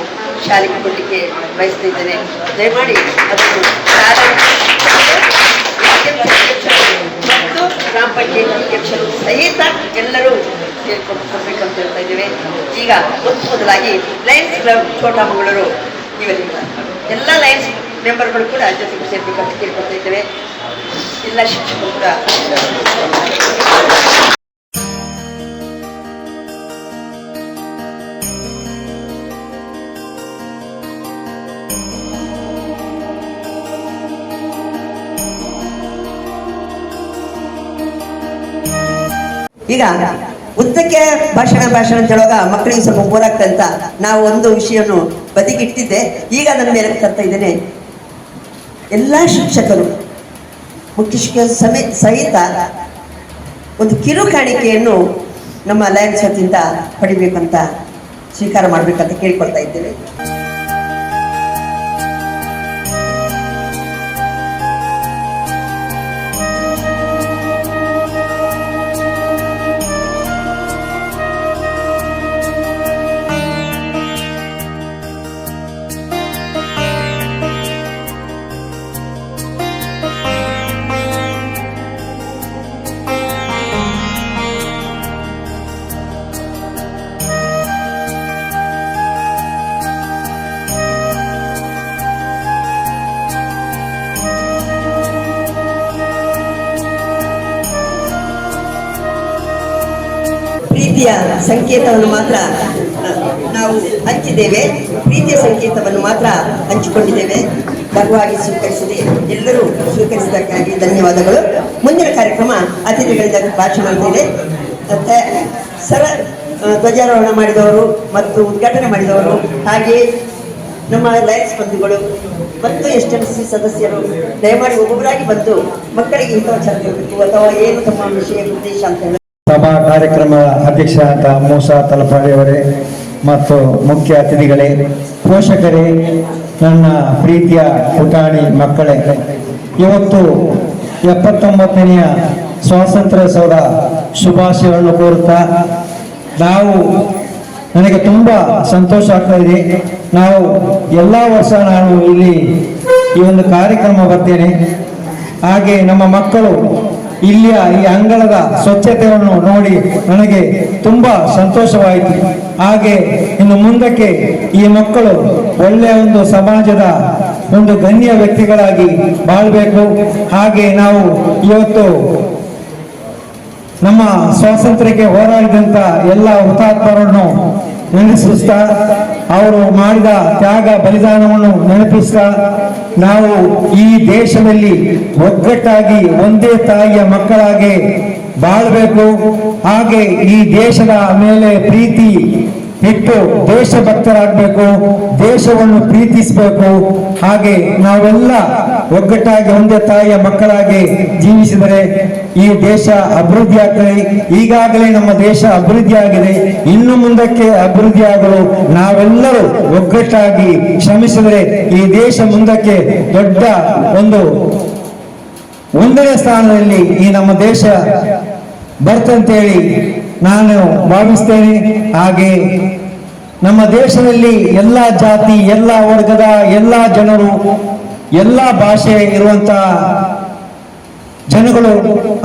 ಶಾಲೆಗೆ ಕೊಡಲಿಕ್ಕೆ ಬಯಸ್ತಾ ಇದ್ದೇನೆ. ದಯಮಾಡಿ ಅದನ್ನು ಮತ್ತು ಗ್ರಾಮ ಪಂಚಾಯತ್ ಅಧ್ಯಕ್ಷರು ಸಹಿತ ಎಲ್ಲರೂ ಕೊಡಬೇಕಂತ ಹೇಳ್ತಾ ಇದ್ದೇವೆ. ಈಗ ಮೊದಲಾಗಿ ಲಯನ್ಸ್ ಕ್ಲಬ್ ಚೋಟಮಂಗಳೂರು ಇವರಿಂದ ಎಲ್ಲ ಲಯನ್ಸ್ ಮೆಂಬರ್ಗಳು ಕೂಡ ಜೊತೆಗೆ ಸೇರ್ಬೇಕಂತ ಕೇಳ್ಕೊಳ್ತಾ ಇದ್ದೇವೆ. ಎಲ್ಲ ಶಿಕ್ಷಕರು ಕೂಡ ಈಗ ಉದ್ದಕ್ಕೆ ಭಾಷಣ ಅಂತ ಹೇಳುವಾಗ ಮಕ್ಕಳಿಗೆ ಸ್ವಲ್ಪ ಬೋರ್ ಆಗ್ತದೆ ಅಂತ ನಾವು ಒಂದು ವಿಷಯವನ್ನು ಬದಿಗಿಟ್ಟಿದ್ದೆ. ಈಗ ನನ್ನ ಮೇಲೆ ತರ್ತಾ ಇದ್ದೇನೆ. ಎಲ್ಲ ಶಿಕ್ಷಕರು ಮುಖ್ಯ ಶಿಕ್ಷಕರು ಸಹಿತ ಒಂದು ಕಿರು ಕಾಣಿಕೆಯನ್ನು ನಮ್ಮ ಲಯನ್ಸ್ ವತಿಯಿಂದ ಪಡಿಬೇಕಂತ ಸ್ವೀಕಾರ ಮಾಡಬೇಕಂತ ಕೇಳಿಕೊಳ್ತಾ ಇದ್ದೇವೆ. ಪ್ರೀತಿಯ ಸಂಕೇತವನ್ನು ಮಾತ್ರ ನಾವು ಹಂಚಿದ್ದೇವೆ. ಪ್ರೀತಿಯ ಸಂಕೇತವನ್ನು ಮಾತ್ರ ಹಂಚಿಕೊಂಡಿದ್ದೇವೆ. ಲಘುವಾಗಿ ಸ್ವೀಕರಿಸಿದೆ. ಎಲ್ಲರೂ ಸ್ವೀಕರಿಸಿದ್ದಕ್ಕಾಗಿ ಧನ್ಯವಾದಗಳು. ಮುಂದಿನ ಕಾರ್ಯಕ್ರಮ ಅತಿಥಿಗಳಿಂದ ಭಾಷಣ ಇದೆ. ಧ್ವಜಾರೋಹಣ ಮಾಡಿದವರು ಮತ್ತು ಉದ್ಘಾಟನೆ ಮಾಡಿದವರು, ಹಾಗೆ ನಮ್ಮ ಲಯನ್ಸ್ ಬಂಧುಗಳು ಮತ್ತು SMC ಸದಸ್ಯರು ದಯಮಾಡಿ ಒಬ್ಬೊಬ್ಬರಾಗಿ ಬಂದು ಮಕ್ಕಳಿಗೆ ಹಿತವಚನ ಇರಬೇಕು ಅಥವಾ ಏನು ತಮ್ಮ ವಿಷಯ ಉದ್ದೇಶ ಅಂತ ಹೇಳಿ ಸಭಾ ಕಾರ್ಯಕ್ರಮ ಅಧ್ಯಕ್ಷ ಅಂತ ಮೂಸಾ ತಲಪಾಡಿಯವರೇ ಮತ್ತು ಮುಖ್ಯ ಅತಿಥಿಗಳೇ, ಪೋಷಕರೇ, ನನ್ನ ಪ್ರೀತಿಯ ಪುಟಾಣಿ ಮಕ್ಕಳೇ, ಇವತ್ತು 79ನೆಯ ಸ್ವಾತಂತ್ರ್ಯೋತ್ಸವದ ಶುಭಾಶಯಗಳನ್ನು ಕೋರುತ್ತಾ ನನಗೆ ತುಂಬ ಸಂತೋಷ ಆಗ್ತಾ ಇದೆ. ನಾವು ಎಲ್ಲ ವರ್ಷ ನಾನು ಇಲ್ಲಿ ಈ ಒಂದು ಕಾರ್ಯಕ್ರಮ ಬರ್ತೇನೆ. ಹಾಗೆ ನಮ್ಮ ಮಕ್ಕಳು ಇಲ್ಲಿಯ ಈ ಅಂಗಳದ ಸ್ವಚ್ಛತೆಯನ್ನು ನೋಡಿ ನನಗೆ ತುಂಬಾ ಸಂತೋಷವಾಯಿತು. ಹಾಗೆ ಇನ್ನು ಮುಂದಕ್ಕೆ ಈ ಮಕ್ಕಳು ಒಳ್ಳೆಯ ಒಂದು ಸಮಾಜದ ಒಂದು ಗಣ್ಯ ವ್ಯಕ್ತಿಗಳಾಗಿ ಬಾಳ್ಬೇಕು. ಹಾಗೆ ನಾವು ಇವತ್ತು ನಮ್ಮ ಸ್ವಾತಂತ್ರ್ಯಕ್ಕೆ ಹೋರಾಡಿದಂತ ಎಲ್ಲ ಹುತಾತ್ಮರನ್ನು ನೆನಪಿಸ್ತಾ, ಅವರು ಮಾಡಿದ ತ್ಯಾಗ ಬಲಿದಾನವನ್ನು ನೆನಪಿಸ್ತಾ, ನಾವು ಈ ದೇಶದಲ್ಲಿ ಒಗ್ಗಟ್ಟಾಗಿ ಒಂದೇ ತಾಯಿಯ ಮಕ್ಕಳಾಗಿ ಬಾಳ್ಬೇಕು. ಹಾಗೆ ಈ ದೇಶದ ಮೇಲೆ ಪ್ರೀತಿ ಇಟ್ಟು ದೇಶಭಕ್ತರಾಗಬೇಕು, ದೇಶವನ್ನು ಪ್ರೀತಿಸಬೇಕು. ಹಾಗೆ ನಾವೆಲ್ಲ ಒಗ್ಗಟ್ಟಾಗಿ ಒಂದೇ ತಾಯಿಯ ಮಕ್ಕಳಾಗಿ ಜೀವಿಸಿದರೆ ಈ ದೇಶ ಅಭಿವೃದ್ಧಿ ಆಗ್ತದೆ. ಈಗಾಗಲೇ ನಮ್ಮ ದೇಶ ಅಭಿವೃದ್ಧಿ ಆಗಿದೆ. ಇನ್ನು ಮುಂದಕ್ಕೆ ಅಭಿವೃದ್ಧಿ ಆಗಲು ನಾವೆಲ್ಲರೂ ಒಗ್ಗಟ್ಟಾಗಿ ಶ್ರಮಿಸಿದರೆ ಈ ದೇಶ ಮುಂದಕ್ಕೆ ದೊಡ್ಡ ಒಂದು 1ನೇ ಸ್ಥಾನದಲ್ಲಿ ಈ ನಮ್ಮ ದೇಶ ಬರ್ತಂತೇಳಿ ನಾನು ಭಾವಿಸ್ತೇನೆ. ಹಾಗೆ ನಮ್ಮ ದೇಶದಲ್ಲಿ ಎಲ್ಲ ಜಾತಿ, ಎಲ್ಲ ವರ್ಗದ, ಎಲ್ಲ ಜನರು, ಎಲ್ಲ ಭಾಷೆ ಇರುವಂತ ಜನಗಳು.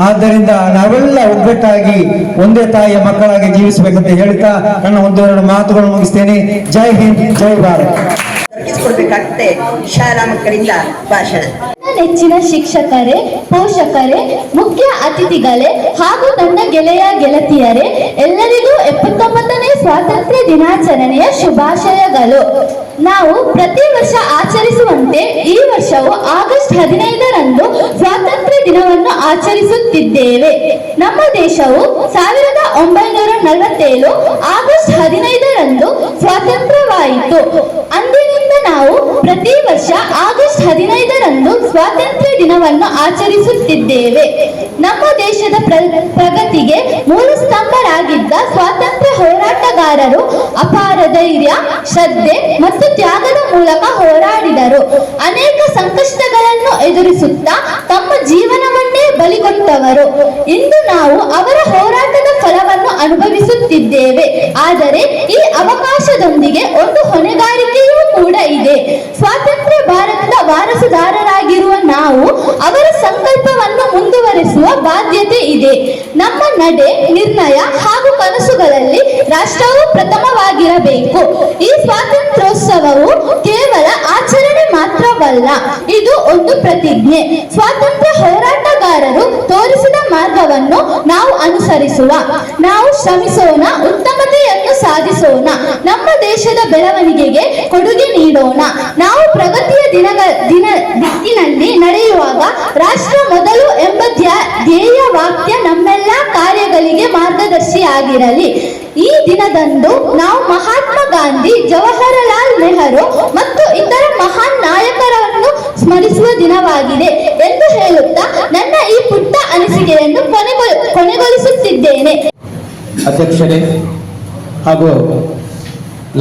ಆದ್ದರಿಂದ ನಾವೆಲ್ಲ ಒಗ್ಗಟ್ಟಾಗಿ ಒಂದೇ ತಾಯಿಯ ಮಕ್ಕಳಾಗಿ ಜೀವಿಸಬೇಕಂತ ಹೇಳ್ತಾ ನನ್ನ ಒಂದೆರಡು ಮಾತುಗಳು ಮುಗಿಸ್ತೇನೆ. ಜೈ ಹಿಂದ್, ಜೈ ಭಾರತ್. ಕೊಡ್ಬೇಕಾಗುತ್ತೆ ಶಾಲಾ ಮಕ್ಕಳಿಂದ ಭಾಷಣ. ನೆಚ್ಚಿನ ಶಿಕ್ಷಕರೇ, ಪೋಷಕರೇ, ಮುಖ್ಯ ಅತಿಥಿಗಳೇ ಹಾಗೂ ನನ್ನ ಗೆಳೆಯ ಗೆಳತಿಯರೇ, ಎಲ್ಲರಿಗೂ 79ನೇ ಸ್ವಾತಂತ್ರ್ಯ ದಿನಾಚರಣೆಯ ಶುಭಾಶಯಗಳು. ನಾವು ಪ್ರತಿ ವರ್ಷ ಆಚರಿಸುವಂತೆ ಈ ವರ್ಷವು ಆಗಸ್ಟ್ 15ರಂದು ಸ್ವಾತಂತ್ರ್ಯ ದಿನವನ್ನು ಆಚರಿಸುತ್ತಿದ್ದೇವೆ. ನಮ್ಮ ದೇಶವು 1947 ಆಗಸ್ಟ್ 15ರಂದು ಸ್ವಾತಂತ್ರ್ಯವಾಯಿತು. ಅಂದಿನಿಂದ ನಾವು ಪ್ರತಿ ವರ್ಷ ಆಗಸ್ಟ್ 15ರಂದು ಸ್ವಾತಂತ್ರ್ಯ ದಿನವನ್ನು ಆಚರಿಸುತ್ತಿದ್ದೇವೆ. ನಮ್ಮ ದೇಶದ ಪ್ರಗತಿಗೆ ಮೂಲ ಸ್ತಂಭರಾಗಿದ್ದ ಸ್ವಾತಂತ್ರ್ಯ ಹೋರಾಟಗಾರರು ಅಪಾರ ಧೈರ್ಯ, ಶ್ರದ್ಧೆ ಮತ್ತು ತ್ಯಾಗದ ಮೂಲಕ ಹೋರಾಡಿದರು. ಅನೇಕ ಸಂಕಷ್ಟಗಳನ್ನು ಎದುರಿಸುತ್ತಾ ತಮ್ಮ ಜೀವನವನ್ನೇ ಬಲಿಕೊಟ್ಟವರು. ಇಂದು ನಾವು ಅವರ ಹೋರಾಟದ ಫಲವನ್ನು ಅನುಭವಿಸುತ್ತಿದ್ದೇವೆ. ಆದರೆ ಈ ಅವಕಾಶದೊಂದಿಗೆ ಒಂದು ಹೊಣೆಗಾರಿಕೆಯೂ ಕೂಡ ಇದೆ. ಸ್ವಾತಂತ್ರ್ಯ ಭಾರತದ ವಾರಸುದಾರರಾಗಿರುವ ನಾವು ಅವರ ಸಂಕಲ್ಪವನ್ನು ಮುಂದುವರಿಸುವ ಬಾಧ್ಯತೆ ಇದೆ. ನಮ್ಮ ನಡೆ, ನಿರ್ಣಯ ಹಾಗೂ ಕನಸುಗಳಲ್ಲಿ ರಾಷ್ಟ್ರವು ಪ್ರಥಮವಾಗಿರಬೇಕು. ಈ ಸ್ವಾತಂತ್ರ್ಯೋತ್ಸವವು ಕೇವಲ ಆಚರಣೆ ಮಾತ್ರವಲ್ಲ, ಇದು ಒಂದು ಪ್ರತಿಜ್ಞೆ. ಸ್ವಾತಂತ್ರ್ಯ ಹೋರಾಟಗಾರರು ತೋರಿಸಿದ ಮಾರ್ಗವನ್ನು ನಾವು ಅನುಸರಿಸುವ. ನಾವು ಶ್ರಮಿಸೋಣ, ಉತ್ತಮತೆಯನ್ನು ಸಾಧಿಸೋಣ, ನಮ್ಮ ದೇಶದ ಬೆಳವಣಿಗೆಗೆ ಕೊಡುಗೆ ನೀಡೋಣ. ನಾವು ಪ್ರಗತಿಯ ದಿಕ್ಕಿನಲ್ಲಿ ನಡೆಯುವಾಗ ರಾಷ್ಟ್ರ ಮೊದಲು ಎಂಬ ಧ್ಯೇಯ ವಾಕ್ಯ ನಮ್ಮೆಲ್ಲ ಕಾರ್ಯಗಳಿಗೆ ಮಾರ್ಗದರ್ಶಿಯಾಗಿರಲಿ. ಈ ದಿನದಂದು ನಾವು ಮಹಾತ್ಮ ಗಾಂಧಿ, ಜವಾಹರಲಾಲ್ ನೆಹರು ಮತ್ತು ಇತರ ಮಹಾನ್ ನಾಯಕರನ್ನು ಸ್ಮರಿಸುವ ದಿನವಾಗಿದೆ ಎಂದು ಹೇಳುತ್ತಾ ನನ್ನ ಈ ಪುಟ್ಟ ಅನಿಸಿಕೆಯನ್ನು ಕೊನೆಗೊಳಿಸುತ್ತಿದ್ದೇನೆ. ಅಧ್ಯಕ್ಷರೇ ಹಾಗೂ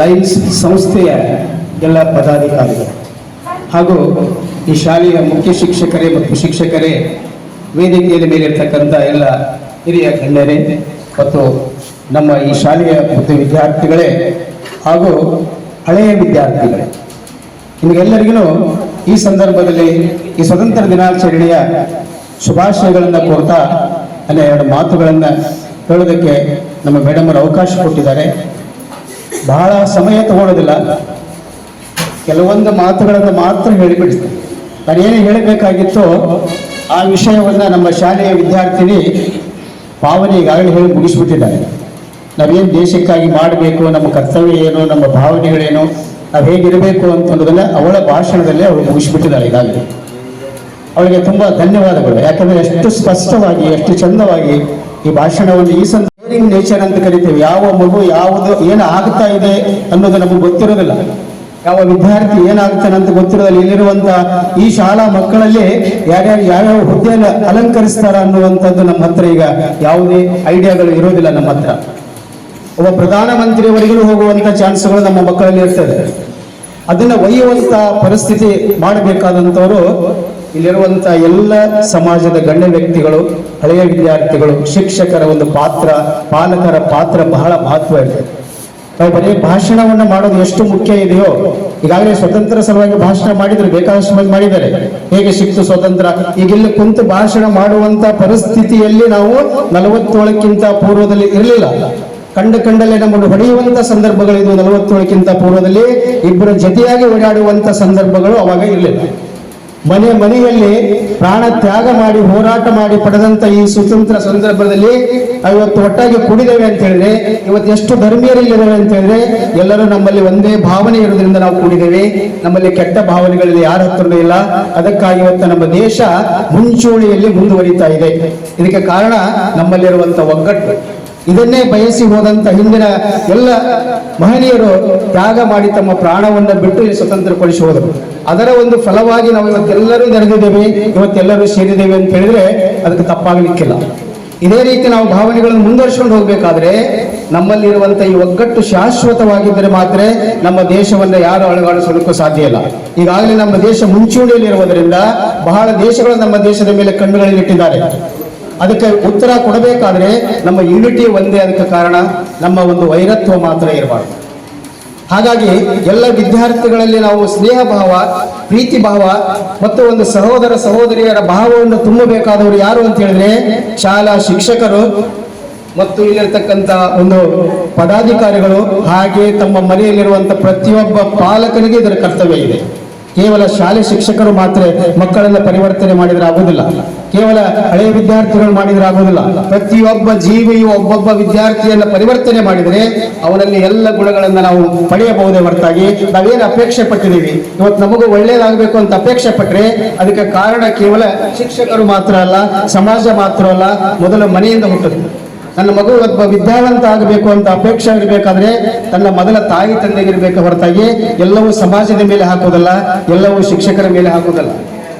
ಲಯನ್ಸ್ ಸಂಸ್ಥೆಯ ಎಲ್ಲ ಪದಾಧಿಕಾರಿಗಳು ಹಾಗೂ ಈ ಶಾಲೆಯ ಮುಖ್ಯ ಶಿಕ್ಷಕರೇ ಮತ್ತು ಶಿಕ್ಷಕರೇ, ವೇದಿಕೆಯ ಮೇಲಿರ್ತಕ್ಕಂಥ ಎಲ್ಲ ಹಿರಿಯ ಗಣ್ಯರೇ ಮತ್ತು ನಮ್ಮ ಈ ಶಾಲೆಯ ಮತ್ತು ವಿದ್ಯಾರ್ಥಿಗಳೇ ಹಾಗೂ ಹಳೆಯ ವಿದ್ಯಾರ್ಥಿಗಳೇ, ನಿಮಗೆಲ್ಲರಿಗೂ ಈ ಸಂದರ್ಭದಲ್ಲಿ ಈ ಸ್ವತಂತ್ರ ದಿನಾಚರಣೆಯ ಶುಭಾಶಯಗಳನ್ನು ಕೋರ್ತಾ ಎರಡು ಮಾತುಗಳನ್ನು ಹೇಳೋದಕ್ಕೆ ನಮ್ಮ ಮೇಡಮ್ ಅವರು ಅವಕಾಶ ಕೊಟ್ಟಿದ್ದಾರೆ. ಬಹಳ ಸಮಯ ತಗೊಳ್ಳೋದಿಲ್ಲ, ಕೆಲವೊಂದು ಮಾತುಗಳನ್ನು ಮಾತ್ರ ಹೇಳಿಬಿಡ್ತೀನಿ. ನಾನೇನು ಹೇಳಬೇಕಾಗಿತ್ತೋ ಆ ವಿಷಯವನ್ನು ನಮ್ಮ ಶಾಲೆಯ ವಿದ್ಯಾರ್ಥಿನಿ ಪಾವನಿ ಈಗಾಗಲೇ ಹೇಳಿ ಮುಗಿಸ್ಬಿಟ್ಟಿದ್ದಾರೆ. ನಾವೇನು ದೇಶಕ್ಕಾಗಿ ಮಾಡಬೇಕು, ನಮ್ಮ ಕರ್ತವ್ಯ ಏನು, ನಮ್ಮ ಭಾವನೆಗಳೇನು, ನಾವು ಹೇಗಿರಬೇಕು ಅನ್ನೋದನ್ನ ಅವಳ ಭಾಷಣದಲ್ಲೇ ಅವಳು ಮುಗಿಸ್ಬಿಟ್ಟಿದ್ದಾಳೆ ಈಗಾಗಲೇ. ಅವಳಿಗೆ ತುಂಬ ಧನ್ಯವಾದಗಳು. ಯಾಕಂದರೆ ಎಷ್ಟು ಸ್ಪಷ್ಟವಾಗಿ, ಎಷ್ಟು ಚಂದವಾಗಿ ಈ ಭಾಷಣವನ್ನು, ಈ ಸಂದರ್ಭ ನೇಚರ್ ಅಂತ ಕರಿತೇವೆ. ಯಾವ ಮಗು ಯಾವುದು ಏನು ಆಗ್ತಾ ಇದೆ ಅನ್ನೋದು ನಮಗೆ ಗೊತ್ತಿರೋದಿಲ್ಲ. ಯಾವ ವಿದ್ಯಾರ್ಥಿ ಏನಾಗ್ತಾನೆ ಅಂತ ಗೊತ್ತಿರೋದಿಲ್ಲ. ಇಲ್ಲಿರುವಂತ ಈ ಶಾಲಾ ಮಕ್ಕಳಲ್ಲಿ ಯಾವ್ಯಾವ ಹುದ್ದೆಯನ್ನು ಅಲಂಕರಿಸ್ತಾರ ಅನ್ನುವಂಥದ್ದು ನಮ್ಮ ಹತ್ರ ಈಗ ಯಾವುದೇ ಐಡಿಯಾಗಳು ಇರೋದಿಲ್ಲ. ನಮ್ಮ ಹತ್ರ ಒಬ್ಬ ಪ್ರಧಾನಮಂತ್ರಿಯವರಿಗೂ ಹೋಗುವಂತ ಚಾನ್ಸ್ಗಳು ನಮ್ಮ ಮಕ್ಕಳಲ್ಲಿ ಇರ್ತದೆ. ಅದನ್ನ ಒಯ್ಯುವಂತ ಪರಿಸ್ಥಿತಿ ಮಾಡಬೇಕಾದಂಥವರು ಇಲ್ಲಿರುವಂತ ಎಲ್ಲ ಸಮಾಜದ ಗಣ್ಯ ವ್ಯಕ್ತಿಗಳು, ಹಳೆಯ ವಿದ್ಯಾರ್ಥಿಗಳು, ಶಿಕ್ಷಕರ ಒಂದು ಪಾತ್ರ, ಪಾಲಕರ ಪಾತ್ರ ಬಹಳ ಮಹತ್ವ ಇರ್ತದೆ. ನಾವು ಬರೀ ಭಾಷಣವನ್ನು ಮಾಡೋದು ಎಷ್ಟು ಮುಖ್ಯ ಇದೆಯೋ, ಈಗಾಗಲೇ ಸ್ವತಂತ್ರ ಸಲುವಾಗಿ ಭಾಷಣ ಮಾಡಿದ್ರೆ ಬೇಕಾದಷ್ಟು ಮಂದಿ ಮಾಡಿದ್ದಾರೆ. ಹೇಗೆ ಸಿಕ್ತು ಸ್ವತಂತ್ರ, ಈಗಿಲ್ಲಿ ಕುಂತು ಭಾಷಣ ಮಾಡುವಂತ ಪರಿಸ್ಥಿತಿಯಲ್ಲಿ ನಾವು 47ಕ್ಕಿಂತ ಪೂರ್ವದಲ್ಲಿ ಇರಲಿಲ್ಲ. ಕಂಡಲ್ಲೇ ನಮ್ಮನ್ನು ಹೊಡೆಯುವಂತ ಸಂದರ್ಭಗಳಿದ್ವು. 47ಕ್ಕಿಂತ ಪೂರ್ವದಲ್ಲಿ ಇಬ್ಬರ ಜೊತೆಯಾಗಿ ಓಡಾಡುವಂತ ಸಂದರ್ಭಗಳು ಅವಾಗ ಇರಲಿಲ್ಲ. ಮನೆಯಲ್ಲಿ ಪ್ರಾಣ ತ್ಯಾಗ ಮಾಡಿ ಹೋರಾಟ ಮಾಡಿ ಪಡೆದಂತ ಈ ಸ್ವತಂತ್ರ ಸಂದರ್ಭದಲ್ಲಿ ಇವತ್ತು ಒಟ್ಟಾಗಿ ಕೂಡಿದ್ದೇವೆ ಅಂತ ಹೇಳಿದ್ರೆ, ಇವತ್ತು ಎಷ್ಟು ಧರ್ಮೀಯರಿಲ್ಲಿದ್ದೇವೆ ಅಂತ ಹೇಳಿದ್ರೆ ಎಲ್ಲರೂ ನಮ್ಮಲ್ಲಿ ಒಂದೇ ಭಾವನೆ ಇರೋದ್ರಿಂದ ನಾವು ಕೂಡಿದ್ದೇವೆ. ನಮ್ಮಲ್ಲಿ ಕೆಟ್ಟ ಭಾವನೆಗಳಲ್ಲಿ ಯಾರ ಹತ್ರನೂ ಇಲ್ಲ. ಅದಕ್ಕಾಗಿ ಇವತ್ತು ನಮ್ಮ ದೇಶ ಮುಂಚೂಣಿಯಲ್ಲಿ ಮುಂದುವರಿತಾ ಇದೆ. ಇದಕ್ಕೆ ಕಾರಣ ನಮ್ಮಲ್ಲಿರುವಂತ ಒಗ್ಗಟ್ಟು. ಇದನ್ನೇ ಬಯಸಿ ಹೋದಂತ ಹಿಂದಿನ ಎಲ್ಲ ಮಹನೀಯರು ತ್ಯಾಗ ಮಾಡಿ ತಮ್ಮ ಪ್ರಾಣವನ್ನು ಬಿಟ್ಟು ಸ್ವತಂತ್ರಗೊಳಿಸಿ ಹೋದರು. ಅದರ ಒಂದು ಫಲವಾಗಿ ನಾವು ಇವತ್ತೆಲ್ಲರೂ ನೆರೆದಿದ್ದೇವೆ, ಇವತ್ತೆಲ್ಲರೂ ಸೇರಿದ್ದೇವೆ ಅಂತ ಹೇಳಿದ್ರೆ ಅದಕ್ಕೆ ತಪ್ಪಾಗಲಿಕ್ಕಿಲ್ಲ. ಇದೇ ರೀತಿ ನಾವು ಭಾವನೆಗಳನ್ನು ಮುಂದುವರಿಸಿಕೊಂಡು ಹೋಗ್ಬೇಕಾದ್ರೆ ನಮ್ಮಲ್ಲಿರುವಂತ ಈ ಒಗ್ಗಟ್ಟು ಶಾಶ್ವತವಾಗಿದ್ದರೆ ಮಾತ್ರ ನಮ್ಮ ದೇಶವನ್ನು ಯಾರು ಅಳಗಾಡಿಸೋದಕ್ಕೂ ಸಾಧ್ಯ ಇಲ್ಲ. ಈಗಾಗಲೇ ನಮ್ಮ ದೇಶ ಮುಂಚೂಣಿಯಲ್ಲಿ ಇರುವುದರಿಂದ ಬಹಳ ದೇಶಗಳು ನಮ್ಮ ದೇಶದ ಮೇಲೆ ಕಣ್ಣುಗಳನ್ನಿಟ್ಟಿದ್ದಾರೆ. ಅದಕ್ಕೆ ಉತ್ತರ ಕೊಡಬೇಕಾದ್ರೆ ನಮ್ಮ ಯೂನಿಟಿ ಒಂದೇ ಅದಕ್ಕೆ ಕಾರಣ, ನಮ್ಮ ಒಂದು ವೈರತ್ವ ಮಾತ್ರ ಇರಬಾರ್ದು. ಹಾಗಾಗಿ ಎಲ್ಲ ವಿದ್ಯಾರ್ಥಿಗಳಲ್ಲಿ ನಾವು ಸ್ನೇಹ ಭಾವ, ಪ್ರೀತಿ ಭಾವ ಮತ್ತು ಒಂದು ಸಹೋದರ ಸಹೋದರಿಯರ ಭಾವವನ್ನು ತುಂಬಬೇಕಾದವರು ಯಾರು ಅಂತ ಹೇಳಿದ್ರೆ ಶಾಲಾ ಶಿಕ್ಷಕರು ಮತ್ತು ಇಲ್ಲಿರ್ತಕ್ಕಂಥ ಒಂದು ಪದಾಧಿಕಾರಿಗಳು, ಹಾಗೆ ತಮ್ಮ ಮನೆಯಲ್ಲಿರುವಂಥ ಪ್ರತಿಯೊಬ್ಬ ಪಾಲಕನಿಗೆ ಇದರ ಕರ್ತವ್ಯ ಇದೆ. ಕೇವಲ ಶಾಲೆ ಶಿಕ್ಷಕರು ಮಾತ್ರ ಮಕ್ಕಳನ್ನ ಪರಿವರ್ತನೆ ಮಾಡಿದ್ರೆ ಆಗುವುದಿಲ್ಲ, ಕೇವಲ ಹಳೆಯ ವಿದ್ಯಾರ್ಥಿಗಳು ಮಾಡಿದ್ರೆ ಆಗುವುದಿಲ್ಲ. ಪ್ರತಿಯೊಬ್ಬ ಜೀವಿಯು ಒಬ್ಬೊಬ್ಬ ವಿದ್ಯಾರ್ಥಿಯನ್ನ ಪರಿವರ್ತನೆ ಮಾಡಿದರೆ ಅವನಲ್ಲಿ ಎಲ್ಲ ಗುಣಗಳನ್ನ ನಾವು ಪಡೆಯಬಹುದೇ ಹೊರತಾಗಿ ನಾವೇನು ಅಪೇಕ್ಷೆ ಪಟ್ಟಿದ್ದೀವಿ, ಇವತ್ತು ನಮಗೂ ಒಳ್ಳೇದಾಗಬೇಕು ಅಂತ ಅಪೇಕ್ಷೆ ಪಟ್ಟರೆ ಅದಕ್ಕೆ ಕಾರಣ ಕೇವಲ ಶಿಕ್ಷಕರು ಮಾತ್ರ ಅಲ್ಲ, ಸಮಾಜ ಮಾತ್ರ ಅಲ್ಲ, ಮೊದಲು ಮನೆಯಿಂದ ಹುಟ್ಟುತ್ತೆ. ನನ್ನ ಮಗು ಒಬ್ಬ ವಿದ್ಯಾವಂತ ಆಗಬೇಕು ಅಂತ ಅಪೇಕ್ಷೆ ಇರಬೇಕಾದ್ರೆ ತನ್ನ ಮೊದಲ ತಾಯಿ ತಂದೆಗಿರ್ಬೇಕು ಹೊರತಾಗಿ ಎಲ್ಲವೂ ಸಮಾಜದ ಮೇಲೆ ಹಾಕೋದಲ್ಲ, ಎಲ್ಲವೂ ಶಿಕ್ಷಕರ ಮೇಲೆ ಹಾಕೋದಲ್ಲ.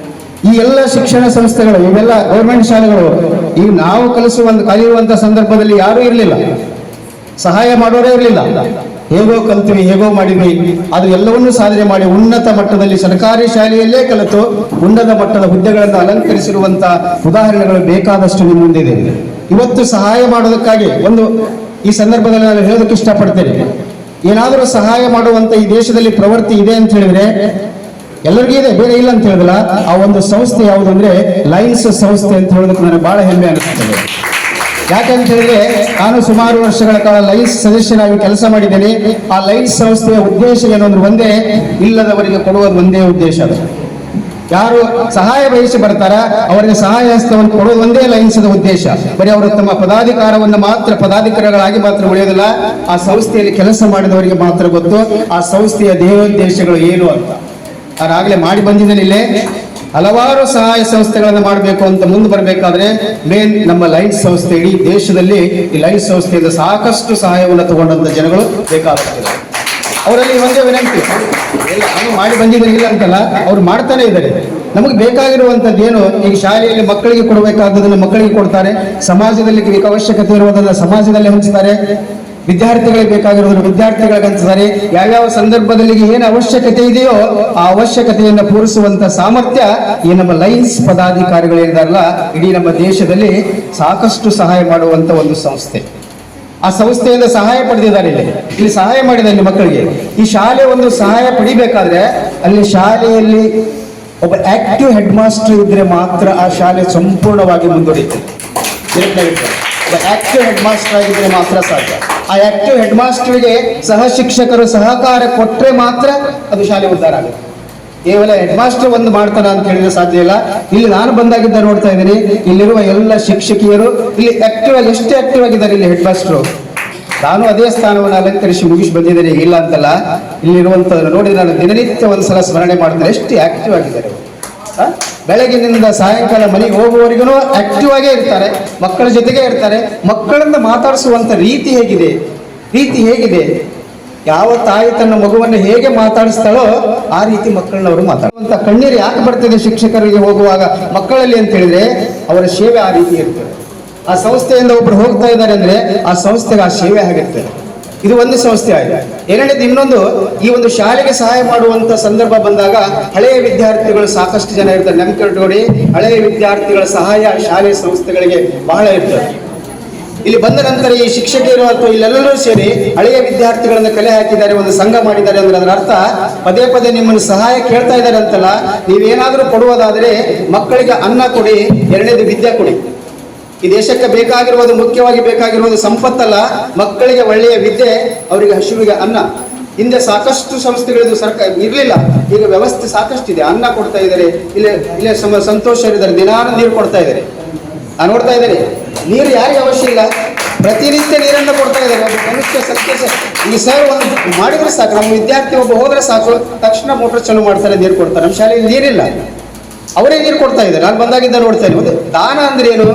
ಈ ಎಲ್ಲ ಶಿಕ್ಷಣ ಸಂಸ್ಥೆಗಳು, ಇವೆಲ್ಲ ಗೌರ್ಮೆಂಟ್ ಶಾಲೆಗಳು, ಈಗ ನಾವು ಕಲಿಯುವಂತ ಸಂದರ್ಭದಲ್ಲಿ ಯಾರೂ ಇರಲಿಲ್ಲ, ಸಹಾಯ ಮಾಡೋರೇ ಇರಲಿಲ್ಲ. ಹೇಗೋ ಕಲ್ತೀವಿ, ಹೇಗೋ ಮಾಡಿದ್ವಿ, ಅದು ಎಲ್ಲವನ್ನೂ ಸಾಧನೆ ಮಾಡಿ ಉನ್ನತ ಮಟ್ಟದಲ್ಲಿ ಸರ್ಕಾರಿ ಶಾಲೆಯಲ್ಲೇ ಕಲಿತು ಉನ್ನತ ಮಟ್ಟದ ಹುದ್ದೆಗಳನ್ನು ಅಲಂಕರಿಸಿರುವಂತ ಉದಾಹರಣೆಗಳು ಬೇಕಾದಷ್ಟು ನಿಮ್ಮ ಮುಂದಿದೆ. ಇವತ್ತು ಸಹಾಯ ಮಾಡೋದಕ್ಕಾಗಿ ಈ ಸಂದರ್ಭದಲ್ಲಿ ನಾನು ಹೇಳೋದಕ್ಕೆ ಇಷ್ಟಪಡ್ತೇನೆ, ಏನಾದರೂ ಸಹಾಯ ಮಾಡುವಂತ ಈ ದೇಶದಲ್ಲಿ ಪ್ರವೃತ್ತಿ ಇದೆ ಅಂತ ಹೇಳಿದ್ರೆ ಎಲ್ಲರಿಗೂ ಇದೆ, ಬೇರೆ ಇಲ್ಲ ಅಂತ ಹೇಳಿದ್ರಲ್ಲ, ಆ ಒಂದು ಸಂಸ್ಥೆ ಯಾವುದು ಅಂದ್ರೆ ಲಯನ್ಸ್ ಸಂಸ್ಥೆ ಅಂತ ಹೇಳೋದಕ್ಕೆ ನನಗೆ ಬಹಳ ಹೆಮ್ಮೆ ಅನಿಸ್ತದೆ. ಯಾಕಂತ ಹೇಳಿದ್ರೆ ನಾನು ಸುಮಾರು ವರ್ಷಗಳ ಕಾಲ ಲಯನ್ಸ್ ಸದಸ್ಯನಾಗಿ ಕೆಲಸ ಮಾಡಿದ್ದೇನೆ. ಆ ಲಯನ್ಸ್ ಸಂಸ್ಥೆಯ ಉದ್ದೇಶ ಏನು ಅಂದ್ರೆ ಒಂದೇ, ಇಲ್ಲದವರಿಗೆ ಕೊಡುವುದು ಒಂದೇ ಉದ್ದೇಶ. ಅದು ಯಾರು ಸಹಾಯ ಬಯಸಿ ಬರ್ತಾರ ಅವರಿಗೆ ಸಹಾಯ ಹಸ್ತವನ್ನು ಕೊಡುವುದು ಒಂದೇ ಲಯನ್ಸ್ದ ಉದ್ದೇಶ. ಬರೀ ಅವರು ತಮ್ಮ ಪದಾಧಿಕಾರಿಗಳಾಗಿ ಮಾತ್ರ ಉಳಿಯೋದಿಲ್ಲ, ಆ ಸಂಸ್ಥೆಯಲ್ಲಿ ಕೆಲಸ ಮಾಡಿದವರಿಗೆ ಮಾತ್ರ ಗೊತ್ತು ಆ ಸಂಸ್ಥೆಯ ಧ್ಯೇಯೋದ್ದೇಶಗಳು ಏನು ಅಂತ. ನಾನಾಗಲೇ ಮಾಡಿ ಬಂದಿದ್ದೇನೆ. ಇಲ್ಲೇ ಹಲವಾರು ಸಹಾಯ ಸಂಸ್ಥೆಗಳನ್ನು ಮಾಡಬೇಕು ಅಂತ ಮುಂದೆ ಬರಬೇಕಾದ್ರೆ ಮೇನ್ ನಮ್ಮ ಲಯನ್ಸ್ ಸಂಸ್ಥೆ, ಇಡೀ ದೇಶದಲ್ಲಿ ಈ ಲಯನ್ಸ್ ಸಂಸ್ಥೆಯಿಂದ ಸಾಕಷ್ಟು ಸಹಾಯವನ್ನು ತಗೊಂಡಂತ ಜನಗಳು ಬೇಕಾಗ್ತದೆ. ಅವರಲ್ಲಿ ಒಂದೇ ವಿನಂತಿ, ನಾನು ಮಾಡಿ ಬಂದಿದ್ದೇನೆ ಇಲ್ಲ ಅಂತಲ್ಲ, ಅವ್ರು ಮಾಡ್ತಾನೆ ಇದ್ದಾರೆ. ನಮಗೆ ಬೇಕಾಗಿರುವಂತದ್ದು ಏನು, ಈಗ ಶಾಲೆಯಲ್ಲಿ ಮಕ್ಕಳಿಗೆ ಕೊಡಬೇಕಾದದನ್ನು ಮಕ್ಕಳಿಗೆ ಕೊಡ್ತಾರೆ, ಸಮಾಜದಲ್ಲಿ ಅವಶ್ಯಕತೆ ಇರುವುದನ್ನು ಸಮಾಜದಲ್ಲಿ ಹಂಚ್ತಾರೆ, ವಿದ್ಯಾರ್ಥಿಗಳಿಗೆ ಬೇಕಾಗಿರೋದನ್ನು ವಿದ್ಯಾರ್ಥಿಗಳಿಗೆ ಹಂಚ್ತಾರೆ. ಯಾವ್ಯಾವ ಸಂದರ್ಭದಲ್ಲಿ ಏನು ಅವಶ್ಯಕತೆ ಇದೆಯೋ ಆ ಅವಶ್ಯಕತೆಯನ್ನು ಪೂರೈಸುವಂತ ಸಾಮರ್ಥ್ಯ ಈ ನಮ್ಮ ಲಯನ್ಸ್ ಪದಾಧಿಕಾರಿಗಳಿದ್ದಾರಲ್ಲ, ಇಡೀ ನಮ್ಮ ದೇಶದಲ್ಲಿ ಸಾಕಷ್ಟು ಸಹಾಯ ಮಾಡುವಂತ ಒಂದು ಸಂಸ್ಥೆ. ಆ ಸಂಸ್ಥೆಯಿಂದ ಸಹಾಯ ಪಡೆದಿದ್ದಾರೆ. ಇಲ್ಲಿ ಸಹಾಯ ಮಾಡಿದ್ದಾರೆ ಮಕ್ಕಳಿಗೆ. ಈ ಶಾಲೆ ಒಂದು ಸಹಾಯ ಪಡಿಬೇಕಾದ್ರೆ ಅಲ್ಲಿ ಶಾಲೆಯಲ್ಲಿ ಒಬ್ಬ ಆಕ್ಟಿವ್ ಹೆಡ್ ಮಾಸ್ಟರ್ ಇದ್ರೆ ಮಾತ್ರ ಆ ಶಾಲೆ ಸಂಪೂರ್ಣವಾಗಿ ಮುಂದುವರಿಯುತ್ತೆ. ಆಕ್ಟಿವ್ ಹೆಡ್ ಮಾಸ್ಟರ್ ಆಗಿದ್ರೆ ಮಾತ್ರ ಸಾಧ್ಯ. ಆ ಆಕ್ಟಿವ್ ಹೆಡ್ ಮಾಸ್ಟರ್ಗೆ ಸಹ ಶಿಕ್ಷಕರು ಸಹಕಾರ ಕೊಟ್ಟರೆ ಮಾತ್ರ ಅದು ಶಾಲೆ ಉದ್ಧಾರ ಆಗುತ್ತೆ. ಕೇವಲ ಹೆಡ್ ಮಾಸ್ಟರ್ ಒಂದು ಮಾಡ್ತಾನ ಅಂತ ಹೇಳಿದ್ರೆ ಸಾಧ್ಯ ಇಲ್ಲ. ಇಲ್ಲಿ ನಾನು ಬಂದಾಗಿದ್ದ ನೋಡ್ತಾ ಇದ್ದೀನಿ, ಇಲ್ಲಿರುವ ಎಲ್ಲ ಶಿಕ್ಷಕಿಯರು ಇಲ್ಲಿ ಎಷ್ಟು ಆಕ್ಟಿವ್ ಆಗಿದ್ದಾರೆ. ಇಲ್ಲಿ ಹೆಡ್ ಮಾಸ್ಟರ್ ನಾನು ಅದೇ ಸ್ಥಾನವನ್ನು ಅಲಂಕರಿಸಿ ಮುಗಿಸಿ ಬಂದಿದ್ದೇನೆ, ಇಲ್ಲ ಅಂತಲ್ಲ. ಇಲ್ಲಿರುವಂತದ್ದು ನೋಡಿ ನಾನು ದಿನನಿತ್ಯ ಒಂದ್ಸಲ ಸ್ಮರಣೆ ಮಾಡ್ತಾರೆ, ಎಷ್ಟು ಆಕ್ಟಿವ್ ಆಗಿದ್ದಾರೆ. ಬೆಳಗಿನಿಂದ ಸಾಯಂಕಾಲ ಮನೆಗೆ ಹೋಗುವವರೆಗೂ ಆಕ್ಟಿವ್ ಆಗೇ ಇರ್ತಾರೆ, ಮಕ್ಕಳ ಜೊತೆಗೆ ಇರ್ತಾರೆ. ಮಕ್ಕಳನ್ನ ಮಾತಾಡಿಸುವಂತ ರೀತಿ ಹೇಗಿದೆ, ಯಾವ ತಾಯಿ ತನ್ನ ಮಗುವನ್ನು ಹೇಗೆ ಮಾತಾಡಿಸ್ತಾಳೋ ಆ ರೀತಿ ಮಕ್ಕಳನ್ನ ಅವರು ಮಾತಾಡುವಂತ ಕಣ್ಣೀರು ಯಾಕೆ ಬರ್ತದೆ ಶಿಕ್ಷಕರಿಗೆ ಹೋಗುವಾಗ ಮಕ್ಕಳಲ್ಲಿ ಅಂತ ಹೇಳಿದ್ರೆ ಅವರ ಸೇವೆ ಆ ರೀತಿ ಇರ್ತದೆ. ಆ ಸಂಸ್ಥೆಯಿಂದ ಒಬ್ರು ಹೋಗ್ತಾ ಇದ್ದಾರೆ ಅಂದ್ರೆ ಆ ಸಂಸ್ಥೆಗೆ ಆ ಸೇವೆ ಆಗುತ್ತೆ. ಇದು ಒಂದು ಸಂಸ್ಥೆ ಆಗಿದೆ. ಎರಡನೇದು ಇನ್ನೊಂದು, ಈ ಒಂದು ಶಾಲೆಗೆ ಸಹಾಯ ಮಾಡುವಂತ ಸಂದರ್ಭ ಬಂದಾಗ ಹಳೆಯ ವಿದ್ಯಾರ್ಥಿಗಳು ಸಾಕಷ್ಟು ಜನ ಇರ್ತಾರೆ. ನೆನಪಿಟ್ಕೊಳ್ಳಿ, ಹಳೆಯ ವಿದ್ಯಾರ್ಥಿಗಳ ಸಹಾಯ ಶಾಲೆ ಸಂಸ್ಥೆಗಳಿಗೆ ಬಹಳ ಇರ್ತದೆ. ಇಲ್ಲಿ ಬಂದ ನಂತರ ಈ ಶಿಕ್ಷಕರು ಅಥವಾ ಇಲ್ಲೆಲ್ಲರೂ ಸೇರಿ ಹಳೆಯ ವಿದ್ಯಾರ್ಥಿಗಳನ್ನ ಕಲೆ ಹಾಕಿದ್ದಾರೆ, ಒಂದು ಸಂಘ ಮಾಡಿದ್ದಾರೆ ಅಂದ್ರೆ ಅದರ ಅರ್ಥ ಪದೇ ಪದೇ ನಿಮ್ಮನ್ನು ಸಹಾಯ ಕೇಳ್ತಾ ಇದ್ದಾರೆ ಅಂತಲ್ಲ. ನೀವೇನಾದ್ರೂ ಕೊಡುವುದಾದ್ರೆ ಮಕ್ಕಳಿಗೆ ಅನ್ನ ಕೊಡಿ, ಎರಡನೇದು ವಿದ್ಯೆ ಕೊಡಿ. ಈ ದೇಶಕ್ಕೆ ಬೇಕಾಗಿರುವುದು, ಮುಖ್ಯವಾಗಿ ಬೇಕಾಗಿರುವುದು ಸಂಪತ್ತಲ್ಲ, ಮಕ್ಕಳಿಗೆ ಒಳ್ಳೆಯ ವಿದ್ಯೆ, ಅವರಿಗೆ ಹಸಿವಿಗೆ ಅನ್ನ. ಹಿಂದೆ ಸಾಕಷ್ಟು ಸಂಸ್ಥೆಗಳಿದ್ದು ಸರ್ಕಾರ ಇರಲಿಲ್ಲ, ಈಗ ವ್ಯವಸ್ಥೆ ಸಾಕಷ್ಟು ಇದೆ. ಅನ್ನ ಕೊಡ್ತಾ ಇದ್ದಾರೆ, ಇಲ್ಲೇ ಸಂತೋಷ ಇದ್ದಾರೆ, ದಿನಾನು ನೀರು ಕೊಡ್ತಾ ಇದ್ದಾರೆ. ನಾನು ನೋಡ್ತಾ ಇದ್ದೇನೆ, ನೀರು ಯಾರಿಗೆ ಅವಶ್ಯ ಇಲ್ಲ, ಪ್ರತಿನಿತ್ಯ ನೀರನ್ನು ಕೊಡ್ತಾ ಇದ್ದಾರೆ. ಒಬ್ಬ ಕನಿಷ್ಠ ಈ ಸರ್ ಒಂದು ಮಾಡಿದ್ರೆ ಸಾಕು, ನಮ್ಮ ವಿದ್ಯಾರ್ಥಿ ಒಬ್ಬ ಹೋದ್ರೆ ಸಾಕು, ತಕ್ಷಣ ಮೋಟರ್ ಚಾಲು ಮಾಡ್ತಾರೆ, ನೀರು ಕೊಡ್ತಾರೆ. ನಮ್ಮ ಶಾಲೆಯಲ್ಲಿ ನೀರಿಲ್ಲ, ಅವರೇ ನೀರು ಕೊಡ್ತಾ ಇದ್ದಾರೆ. ನಾನು ಬಂದಾಗಿದ್ದ ನೋಡ್ತಾ ಇದ್ದೀನಿ. ಒಂದು ದಾನ ಅಂದ್ರೆ ಏನು,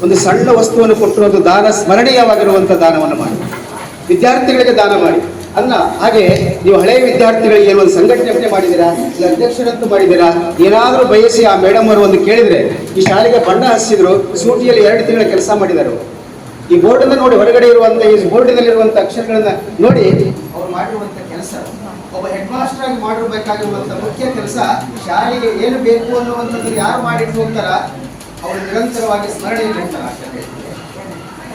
ಒಂದು ಸಣ್ಣ ವಸ್ತುವನ್ನು ಕೊಟ್ಟಿರೋದು ದಾನ, ಸ್ಮರಣೀಯವಾಗಿರುವಂತ ದಾನವನ್ನು ಮಾಡಿ, ವಿದ್ಯಾರ್ಥಿಗಳಿಗೆ ದಾನ ಮಾಡಿ ಅಲ್ಲ. ಹಾಗೆ ನೀವು ಹಳೆಯ ವಿದ್ಯಾರ್ಥಿಗಳಿಗೆ ಏನು ಒಂದು ಸಂಘಟನೆ ಮಾಡಿದ್ದೀರಾ, ಇಲ್ಲ ಅಧ್ಯಕ್ಷರಂತೂ ಮಾಡಿದ್ದೀರಾ, ಏನಾದರೂ ಬಯಸಿ ಆ ಮೇಡಮ್ ಅವರು ಒಂದು ಕೇಳಿದ್ರೆ, ಈ ಶಾಲೆಗೆ ಬಣ್ಣ ಹಚ್ಚಿದ್ರು, ಸೂಟಿಯಲ್ಲಿ 2 ತಿಂಗಳ ಕೆಲಸ ಮಾಡಿದರು. ಈ ಬೋರ್ಡನ್ನು ನೋಡಿ, ಹೊರಗಡೆ ಇರುವಂತ ಈ ಬೋರ್ಡಿನಲ್ಲಿರುವಂತ ಅಕ್ಷರಗಳನ್ನ ನೋಡಿ ಅವ್ರು ಮಾಡಿರುವಂತ ಕೆಲಸ, ಒಬ್ಬ ಹೆಡ್ ಮಾಸ್ಟರ್ ಆಗಿ ಮಾಡಿರ್ಬೇಕಾಗಿರುವಂತ ಮುಖ್ಯ ಕೆಲಸ, ಶಾಲೆಗೆ ಏನು ಬೇಕು ಅನ್ನುವಂಥದ್ದು ಯಾರು ಮಾಡಿಟ್ಟು ಹೋಗ್ತಾರ ಅವರು ನಿರಂತರವಾಗಿ ಸ್ಮರಣೆಯಲ್ಲಿ ಇರ್ತಾರೆ.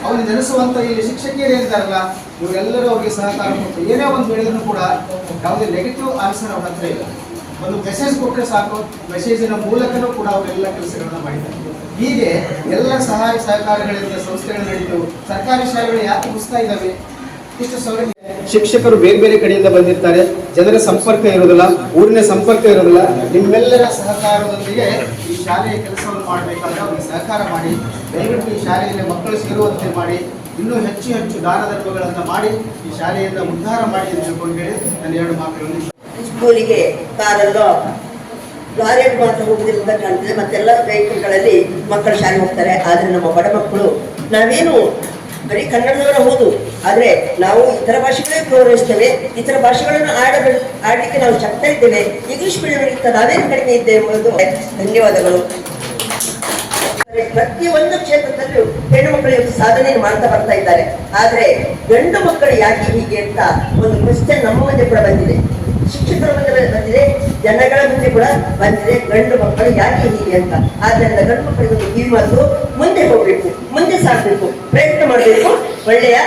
ಅವ್ರು ನೆನೆಸುವಂತ ಇಲ್ಲಿ ಶಿಕ್ಷಕಿಯರು ಇರ್ತಾರಲ್ಲ, ಇವರೆಲ್ಲರೂ ಅವ್ರಿಗೆ ಸಹಕಾರ ಕೊಟ್ಟು ಏನೇ ಒಂದು ಹೇಳಿದ್ರು ಕೂಡ ಯಾವುದೇ ನೆಗೆಟಿವ್ ಆನ್ಸರ್ ಅವ್ರ ಹತ್ರ ಇಲ್ಲ. ಒಂದು ಮೆಸೇಜ್ ಕೊಟ್ಟರೆ ಸಾಕು, ಮೆಸೇಜಿನ ಮೂಲಕನೂ ಕೂಡ ಅವರೆಲ್ಲ ಕೆಲಸಗಳನ್ನ ಮಾಡಿದ್ದಾರೆ. ಹೀಗೆ ಎಲ್ಲ ಸಹಾಯ ಸಹಕಾರಗಳಿಂದ ಸಂಸ್ಥೆಗಳು ನಡೀತು. ಸರ್ಕಾರಿ ಶಾಲೆಗಳು ಯಾಕೆ ಮುಗಿಸ್ತಾ ಇದ್ದಾವೆ, ಇಷ್ಟು ಶಿಕ್ಷಕರು ಬೇರೆ ಬೇರೆ ಕಡೆಯಿಂದ ಬಂದಿರ್ತಾರೆ, ಜನರ ಸಂಪರ್ಕ ಇರೋದಿಲ್ಲ, ಊರಿನ ಸಂಪರ್ಕ ಇರೋದಿಲ್ಲ. ನಿಮ್ಮೆಲ್ಲರ ಸಹಕಾರದೊಂದಿಗೆ ಈ ಶಾಲೆಯ ಕೆಲಸವನ್ನು ಮಾಡಬೇಕಾದ್ರೆ ಅವರಿಗೆ ಸಹಕಾರ ಮಾಡಿ, ದಯವಿಟ್ಟು ಈ ಶಾಲೆಯಲ್ಲಿ ಮಕ್ಕಳು ಸೇರುವಂತೆ ಮಾಡಿ, ಇನ್ನೂ ಹೆಚ್ಚು ಹೆಚ್ಚು ದಾನ ಧರ್ಮಗಳನ್ನು ಮಾಡಿ ಈ ಶಾಲೆಯನ್ನು ಉದ್ಧಾರ ಮಾಡಿ ಅಂತ ತಿಳ್ಕೊಂಡು ಹೇಳಿ ನನ್ನ 2 ಮಾತುಗಳನ್ನು ಸ್ಕೂಲಿಗೆ ಕಾರಲ್ಲೋ ಲಾರಿಯಲ್ಲಿ ಮಾತ್ರ ಹೋಗುವುದಿಲ್ಲ ಅಂತ ಕಾಣ್ತದೆ. ಮತ್ತೆಲ್ಲ ವೆಹಿಕಲ್ಗಳಲ್ಲಿ ಮಕ್ಕಳು ಶಾಲೆಗೆ ಹೋಗ್ತಾರೆ. ಆದರೆ ನಮ್ಮ ಬಡ ಮಕ್ಕಳು ನಾವೇನು ಬರೀ ಕನ್ನಡದವರ ಹೌದು, ಆದರೆ ನಾವು ಇತರ ಭಾಷೆಗಳೇ ಗೌರವಿಸ್ತೇವೆ, ಇತರ ಭಾಷೆಗಳನ್ನು ಆಡಲಿಕ್ಕೆ ನಾವು ಶಕ್ತ ಇದ್ದೇವೆ. ಇಂಗ್ಲಿಷ್ ಮೀಡಿಯಂಗಿಂತ ನಾವೇನು ಕಡಿಮೆ ಇದ್ದೇವೆ ಎಂಬುದು. ಧನ್ಯವಾದಗಳು. ಪ್ರತಿಯೊಂದು ಕ್ಷೇತ್ರದಲ್ಲೂ ಹೆಣ್ಣು ಮಕ್ಕಳು ಇವತ್ತು ಸಾಧನೆಯನ್ನು ಮಾಡ್ತಾ ಬರ್ತಾ ಇದ್ದಾರೆ. ಆದರೆ ಗಂಡು ಮಕ್ಕಳು ಯಾಕೆ ಹೀಗೆ ಅಂತ ಒಂದು ಕ್ವಶ್ಚನ್ ನಮ್ಮ ಮುಂದೆ ಕೂಡ ಬಂದಿದೆ, ಶಿಕ್ಷಕರ ಮುಂದೆ ಬಂದಿದೆ, ಜನಗಳ ಮುಂದೆ ಕೂಡ ಬಂದಿದೆ. ಗಂಡು ಮಕ್ಕಳು ಯಾಕೆ ಹೀಗೆ ಅಂತ. ಆದ್ದರಿಂದ ಗಂಡು ಮಕ್ಕಳಿಗೆ ಒಂದು ಕಿವಿ ಮಾತು, ಮುಂದೆ ಹೋಗ್ಬೇಕು, ಮುಂದೆ ಸಾಗಬೇಕು, ಪ್ರಯತ್ನ ಮಾಡಬೇಕು, ಒಳ್ಳೆಯ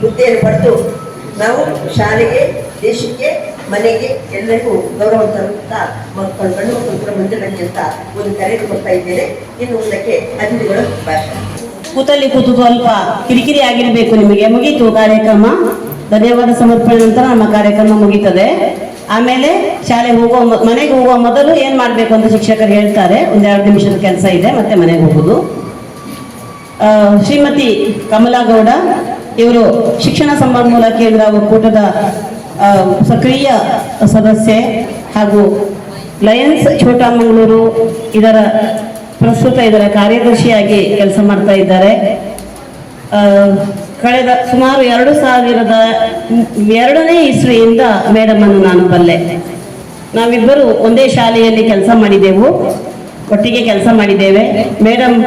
ಹುದ್ದೆಯನ್ನು ಪಡೆದು ನಾವು ಶಾಲೆಗೆ, ದೇಶಕ್ಕೆ, ಮನೆಗೆ ಎಲ್ಲರಿಗೂ ಗೌರವ ತರುವಂತ ಮಕ್ಕಳು, ಗಂಡು ಮಕ್ಕಳು ಕೂಡ ಮುಂದೆ ಬನ್ನಿ ಅಂತ ಒಂದು ಕರೆಯನ್ನು ಕೊಡ್ತಾ ಇದ್ದೇನೆ. ಇನ್ನು ಮುಂದಕ್ಕೆ ಅತಿಥಿಗಳು ಭಾಷಣ. ಕೂತಲ್ಲಿ ಕೂತು ಸ್ವಲ್ಪ ಕಿರಿಕಿರಿ ಆಗಿರಬೇಕು. ನಿಮಗೆ ಮುಗೀತು ಕಾರ್ಯಕ್ರಮ. ಧನ್ಯವಾದ ಸಮರ್ಪಣೆ ನಂತರ ನಮ್ಮ ಕಾರ್ಯಕ್ರಮ ಮುಗೀತದೆ. ಆಮೇಲೆ ಶಾಲೆ ಮನೆಗೆ ಹೋಗುವ ಮೊದಲು ಏನ್ ಮಾಡ್ಬೇಕು ಅಂತ ಶಿಕ್ಷಕರು ಹೇಳ್ತಾರೆ. 1-2 ನಿಮಿಷದ ಕೆಲಸ ಇದೆ, ಮತ್ತೆ ಮನೆಗೆ ಹೋಗುದು. ಶ್ರೀಮತಿ ಕಮಲಾ ಗೌಡ ಇವರು ಶಿಕ್ಷಣ ಸಂಪನ್ಮೂಲ ಕೇಂದ್ರ ಒಕ್ಕೂಟದ ಸಕ್ರಿಯ ಸದಸ್ಯೆ ಹಾಗೂ ಲಯನ್ಸ್ ಛೋಟಾಮಂಗಳೂರು ಇದರ ಕಾರ್ಯದರ್ಶಿಯಾಗಿ ಕೆಲಸ ಮಾಡ್ತಾ ಇದ್ದಾರೆ. ಕಳೆದ ಸುಮಾರು 2002ನೇ ಇಸ್ವಿಯಿಂದ ಮೇಡಮ್ ಅನ್ನು ನಾನು ಬಲ್ಲೆ. ನಾವಿಬ್ಬರು ಒಂದೇ ಶಾಲೆಯಲ್ಲಿ ಕೆಲಸ ಮಾಡಿದೆವು, ಒಟ್ಟಿಗೆ ಕೆಲಸ ಮಾಡಿದ್ದೇವೆ. ಮೇಡಮ್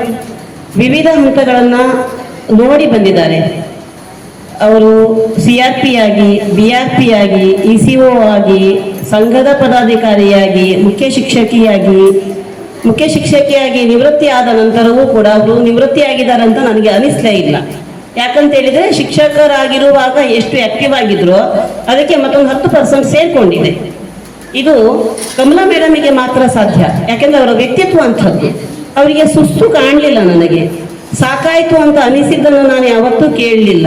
ವಿವಿಧ ಹಂತಗಳನ್ನು ನೋಡಿ ಬಂದಿದ್ದಾರೆ. ಅವರು CRP ಆಗಿ, BRP ಆಗಿ, ECO ಆಗಿ, ಸಂಘದ ಪದಾಧಿಕಾರಿಯಾಗಿ, ಮುಖ್ಯ ಶಿಕ್ಷಕಿಯಾಗಿ ನಿವೃತ್ತಿ ಆದ ನಂತರವೂ ಕೂಡ ಅವರು ನಿವೃತ್ತಿಯಾಗಿದ್ದಾರೆ ಅಂತ ನನಗೆ ಅನಿಸ್ಲೇ ಇಲ್ಲ. ಯಾಕಂತ ಹೇಳಿದ್ರೆ ಶಿಕ್ಷಕರಾಗಿರುವಾಗ ಎಷ್ಟು ಆಕ್ಟಿವ್ ಆಗಿದ್ರು ಅದಕ್ಕೆ ಮತ್ತೊಂದು 10% ಸೇರ್ಕೊಂಡಿದೆ. ಇದು ಕಮಲಾ ಮೇಡಮಿಗೆ ಮಾತ್ರ ಸಾಧ್ಯ. ಯಾಕೆಂದ್ರೆ ಅವರ ವ್ಯಕ್ತಿತ್ವ ಅಂಥದ್ದು. ಅವರಿಗೆ ಸುಸ್ತು ಕಾಣಲಿಲ್ಲ, ನನಗೆ ಸಾಕಾಯ್ತು ಅಂತ ಅನಿಸಿದ್ದನ್ನು ನಾನು ಯಾವತ್ತೂ ಕೇಳಲಿಲ್ಲ.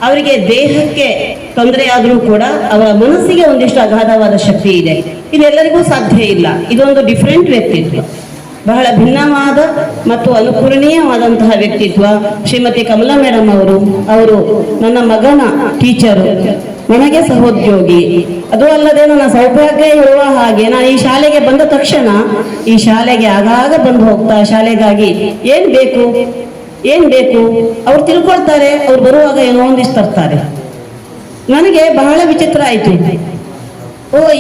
ಅವರಿಗೆ ದೇಹಕ್ಕೆ ತೊಂದರೆ ಆದರೂ ಕೂಡ ಅವರ ಮನಸ್ಸಿಗೆ ಒಂದಿಷ್ಟು ಅಗಾಧವಾದ ಶಕ್ತಿ ಇದೆ. ಇದೆಲ್ಲರಿಗೂ ಸಾಧ್ಯ ಇಲ್ಲ. ಇದೊಂದು ಡಿಫ್ರೆಂಟ್ ವ್ಯಕ್ತಿತ್ವ, ಬಹಳ ಭಿನ್ನವಾದ ಮತ್ತು ಅನುಕರಣೀಯವಾದಂತಹ ವ್ಯಕ್ತಿತ್ವ ಶ್ರೀಮತಿ ಕಮಲಾ ಮೇಡಮ್ ಅವರು ನನ್ನ ಮಗನ ಟೀಚರು, ನನಗೆ ಸಹೋದ್ಯೋಗಿ. ಅದು ಅಲ್ಲದೆ ನನ್ನ ಸೌಭಾಗ್ಯ ಇರುವ ಹಾಗೆ ನಾನು ಈ ಶಾಲೆಗೆ ಬಂದ ತಕ್ಷಣ ಈ ಶಾಲೆಗೆ ಆಗಾಗ ಬಂದು ಹೋಗ್ತಾ ಶಾಲೆಗಾಗಿ ಏನ್ ಬೇಕು ಅವ್ರು ತಿಳ್ಕೊಳ್ತಾರೆ. ಅವ್ರು ಬರುವಾಗ ಏನೋ ಒಂದಿಷ್ಟು ತರ್ತಾರೆ. ನನಗೆ ಬಹಳ ವಿಚಿತ್ರ ಆಯ್ತು.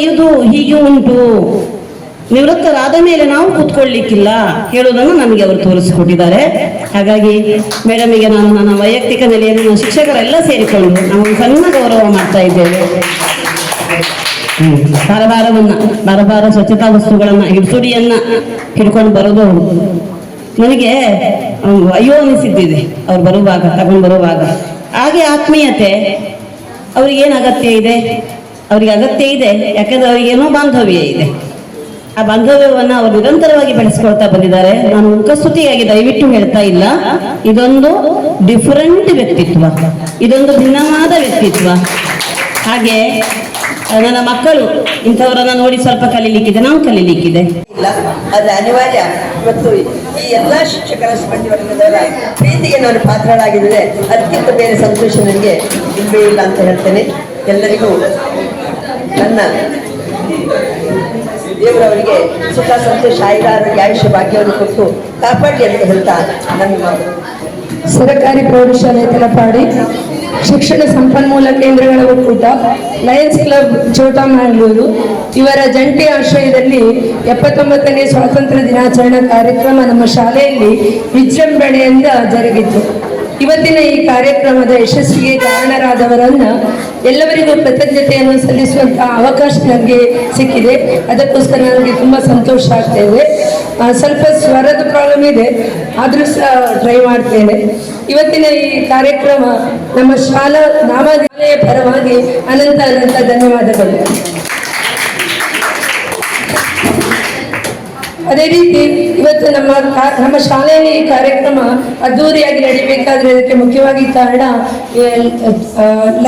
ಇದು ಹೀಗೆ ಉಂಟು, ನಿವೃತ್ತರಾದ ಮೇಲೆ ನಾವು ಕೂತ್ಕೊಳ್ಳಿಕ್ಕಿಲ್ಲ ಹೇಳುವುದನ್ನು ನಮಗೆ ಅವರು ತೋರಿಸಿಕೊಟ್ಟಿದ್ದಾರೆ. ಹಾಗಾಗಿ ಮೇಡಮಿಗೆ ನಾನು ನನ್ನ ವೈಯಕ್ತಿಕ ನೆಲೆಯನ್ನು ಶಿಕ್ಷಕರೆಲ್ಲ ಸೇರಿಕೊಂಡು ನಾವು ಸಣ್ಣ ಗೌರವ ಮಾಡ್ತಾ ಇದ್ದೇವೆ. ಬಾರ ಸ್ವಚ್ಛತಾ ವಸ್ತುಗಳನ್ನ ಹಿಡ್ಸುಡಿಯನ್ನ ಹಿಡ್ಕೊಂಡು ಬರೋದು ನನಗೆ ಅಯ್ಯೋ ಅನಿಸಿದ್ದಿದೆ. ಅವ್ರು ತಗೊಂಡು ಬರುವಾಗ ಹಾಗೆ ಆತ್ಮೀಯತೆ ಅವ್ರಿಗೇನು ಅಗತ್ಯ ಇದೆ? ಅವ್ರಿಗೆ ಅಗತ್ಯ ಇದೆ ಯಾಕಂದ್ರೆ ಅವ್ರಿಗೇನೋ ಬಾಂಧವ್ಯ ಇದೆ. ಆ ಬಾಂಧವ್ಯವನ್ನು ಅವರು ನಿರಂತರವಾಗಿ ಬೆಳೆಸ್ಕೊಳ್ತಾ ಬಂದಿದ್ದಾರೆ. ನಾನು ಮುಖಸ್ತುತಿಯಾಗಿ ದಯವಿಟ್ಟು ಹೇಳ್ತಾ ಇಲ್ಲ. ಇದೊಂದು ಡಿಫರೆಂಟ್ ವ್ಯಕ್ತಿತ್ವ, ಇದೊಂದು ಭಿನ್ನವಾದ ವ್ಯಕ್ತಿತ್ವ. ಹಾಗೆ ನನ್ನ ಮಕ್ಕಳು ಇಂಥವರನ್ನ ನೋಡಿ ಸ್ವಲ್ಪ ಕಲೀಲಿಕ್ಕಿದೆ, ನಾವು ಕಲೀಲಿಕ್ಕಿದೆ. ಇಲ್ಲ, ಅದು ಅನಿವಾರ್ಯ. ಮತ್ತು ಈ ಎಲ್ಲಾ ಶಿಕ್ಷಕರ ಸಿಬ್ಬಂದಿ ವರ್ಗದವರ ಪ್ರೀತಿಗೆ ನಾನು ಪಾತ್ರರಾಗಿದ್ದರೆ ಅದಕ್ಕಿಂತ ಬೇರೆ ಸಂತೋಷ ನನಗೆ ಇಲ್ಲವೇ ಇಲ್ಲ ಅಂತ ಹೇಳ್ತೇನೆ. ಎಲ್ಲರಿಗೂ ನನ್ನ ದೇವರವರಿಗೆ ಸುಖ ಸಂತೋಷ ಆಯುರಾರೋಗ್ಯ ಆಯುಷ್ಯ ಭಾಗ್ಯವನ್ನು ಕೊಟ್ಟು ಕಾಪಾಡಿ ಅಂತ ಹೇಳ್ತಾ ನನ್ನ ಮಾತು. ಸರಕಾರಿ ಪ್ರೌಢಶಾಲೆ ತಲಪಾಡಿ ಶಿಕ್ಷಣ ಸಂಪನ್ಮೂಲ ಕೇಂದ್ರಗಳ ಒಕ್ಕೂಟ ಲಯನ್ಸ್ ಕ್ಲಬ್ ಛೋಟಾಮಂಗಳೂರು ಇವರ ಜಂಟಿ ಆಶ್ರಯದಲ್ಲಿ 79ನೇ ಸ್ವಾತಂತ್ರ್ಯ ದಿನಾಚರಣೆ ಕಾರ್ಯಕ್ರಮ ನಮ್ಮ ಶಾಲೆಯಲ್ಲಿ ವಿಜೃಂಭಣೆಯಿಂದ ಜರುಗಿತು. ಇವತ್ತಿನ ಈ ಕಾರ್ಯಕ್ರಮದ ಯಶಸ್ವಿಗೆ ಕಾರಣರಾದವರನ್ನ ಎಲ್ಲರಿಗೂ ಕೃತಜ್ಞತೆಯನ್ನು ಸಲ್ಲಿಸುವಂತಹ ಅವಕಾಶ ನನಗೆ ಸಿಕ್ಕಿದೆ. ಅದಕ್ಕೋಸ್ಕರ ನನಗೆ ತುಂಬ ಸಂತೋಷ ಆಗ್ತೇವೆ. ಸ್ವಲ್ಪ ಸ್ವರದ ಪ್ರಾಬ್ಲಮ್ ಇದೆ, ಆದರೂ ಸಹ ಟ್ರೈ ಮಾಡ್ತೇನೆ. ಇವತ್ತಿನ ಈ ಕಾರ್ಯಕ್ರಮ ನಮ್ಮ ಶಾಲಾ ನಾಮಧಾರಣೆಯ ಪರವಾಗಿ ಅನಂತ ಧನ್ಯವಾದಗಳು. ಅದೇ ರೀತಿ ಇವತ್ತು ನಮ್ಮ ಶಾಲೆಯಲ್ಲಿ ಈ ಕಾರ್ಯಕ್ರಮ ಅದ್ದೂರಿಯಾಗಿ ನಡೀಬೇಕಾದ್ರೆ ಅದಕ್ಕೆ ಮುಖ್ಯವಾಗಿ ಕಾರಣ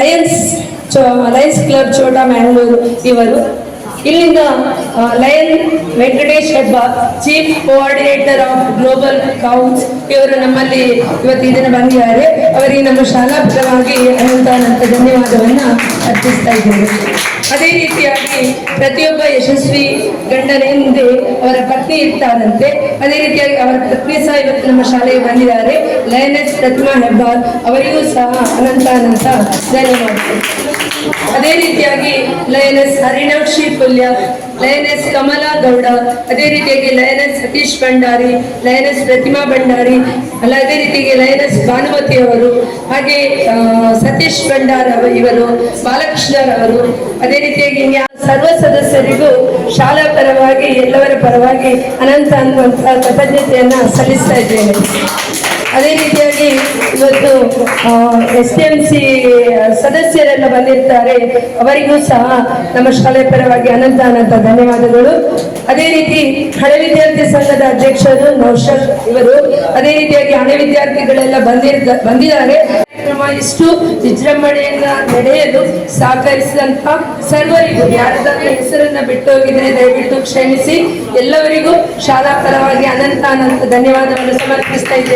ಲಯನ್ಸ್ ಕ್ಲಬ್ ಚೋಟಾ ಮ್ಯಾಂಗ್ಳೂರು ಇವರು. ಇಲ್ಲಿಂದ ಲಯನ್ ವೆಂಕಟೇಶ್ ಹೆಬ್ಬ, chief coordinator of global cause, ಇವರು ನಮ್ಮಲ್ಲಿ ಇವತ್ತು ಈ ದಿನ ಬಂದಿದ್ದಾರೆ. ಅವರಿಗೆ ನಮ್ಮ ಶಾಲಾ ಪರವಾಗಿ ಅನಂತ ಧನ್ಯವಾದವನ್ನ ಅರ್ಪಿಸ್ತಾ ಇದ್ದೇವೆ. ಅದೇ ರೀತಿಯಾಗಿ ಪ್ರತಿಯೊಬ್ಬ ಯಶಸ್ವಿ ಗಂಡನ ಹಿಂದೆ ಅವರ ಪತ್ನಿ ಇರ್ತಾರಂತೆ. ಅದೇ ರೀತಿಯಾಗಿ ಅವರ ಪತ್ನಿ ಸಹ ಇವತ್ತು ನಮ್ಮ ಶಾಲೆಗೆ ಬಂದಿದ್ದಾರೆ. ಲಯನೆಸ್ ಪ್ರತಿಮಾ ಹೆಬ್ಬಾರ್, ಅವರಿಗೂ ಸಹ ಅನಂತ ಧನ್ಯವಾದಗಳು. ಅದೇ ರೀತಿಯಾಗಿ ಲಯನೆಸ್ ಹರಿಣಾಕ್ಷಿ ಪುಲ್ಯ, ಲಯನೆಸ್ ಕಮಲಾ ಗೌಡ, ಅದೇ ರೀತಿಯಾಗಿ ಲಯನೆಸ್ ಸತೀಶ್ ಭಂಡಾರಿ, ಲಯನೆಸ್ ಪ್ರತಿಮಾ ಭಂಡಾರಿ, ಅದೇ ರೀತಿಯಾಗಿ ಲಯನೆಸ್ ಭಾನುಮತಿ ಅವರು, ಹಾಗೆ ಸತೀಶ್ ಭಂಡಾರ್ ಇವರು, ಬಾಲಕೃಷ್ಣರವರು, ಅದೇ ರೀತಿಯಾಗಿ ಸರ್ವ ಸದಸ್ಯರಿಗೂ ಶಾಲಾ ಪರವಾಗಿ ಎಲ್ಲವರ ಪರವಾಗಿ ಅನಂತ ಅನ್ನುವಂತಹ ಕೃತಜ್ಞತೆಯನ್ನ ಸಲ್ಲಿಸ್ತಾ ಇದ್ದೇನೆ. ಅದೇ ರೀತಿಯಾಗಿ ಇವತ್ತು STMC ಸದಸ್ಯರೆಲ್ಲ ಬಂದಿರ್ತಾರೆ, ಅವರಿಗೂ ಸಹ ನಮ್ಮ ಶಾಲೆ ಪರವಾಗಿ ಅನಂತ ಧನ್ಯವಾದಗಳು. ಅದೇ ರೀತಿ ಹಳೆ ವಿದ್ಯಾರ್ಥಿ ಸಂಘದ ಅಧ್ಯಕ್ಷರು ನೌಷದ್ ಇವರು, ಅದೇ ರೀತಿಯಾಗಿ ಹಳೆ ವಿದ್ಯಾರ್ಥಿಗಳೆಲ್ಲ ಬಂದಿದ್ದಾರೆ. ಕಾರ್ಯಕ್ರಮ ಇಷ್ಟು ವಿಜೃಂಭಣೆಯಿಂದ ನಡೆಯಲು ಸಹಕರಿಸಿದಂತ ಸರ್ವರಿಗೂ, ಯಾರದಾದ್ರೂ ಹೆಸರನ್ನ ಬಿಟ್ಟು ಹೋಗಿದ್ರೆ ದಯವಿಟ್ಟು ಕ್ಷಮಿಸಿ. ಎಲ್ಲವರಿಗೂ ಶಾಲಾ ಪರವಾಗಿ ಅನಂತ ಧನ್ಯವಾದವನ್ನು ಸಮರ್ಪಿಸ್ತಾ ಇದ್ದೇನೆ.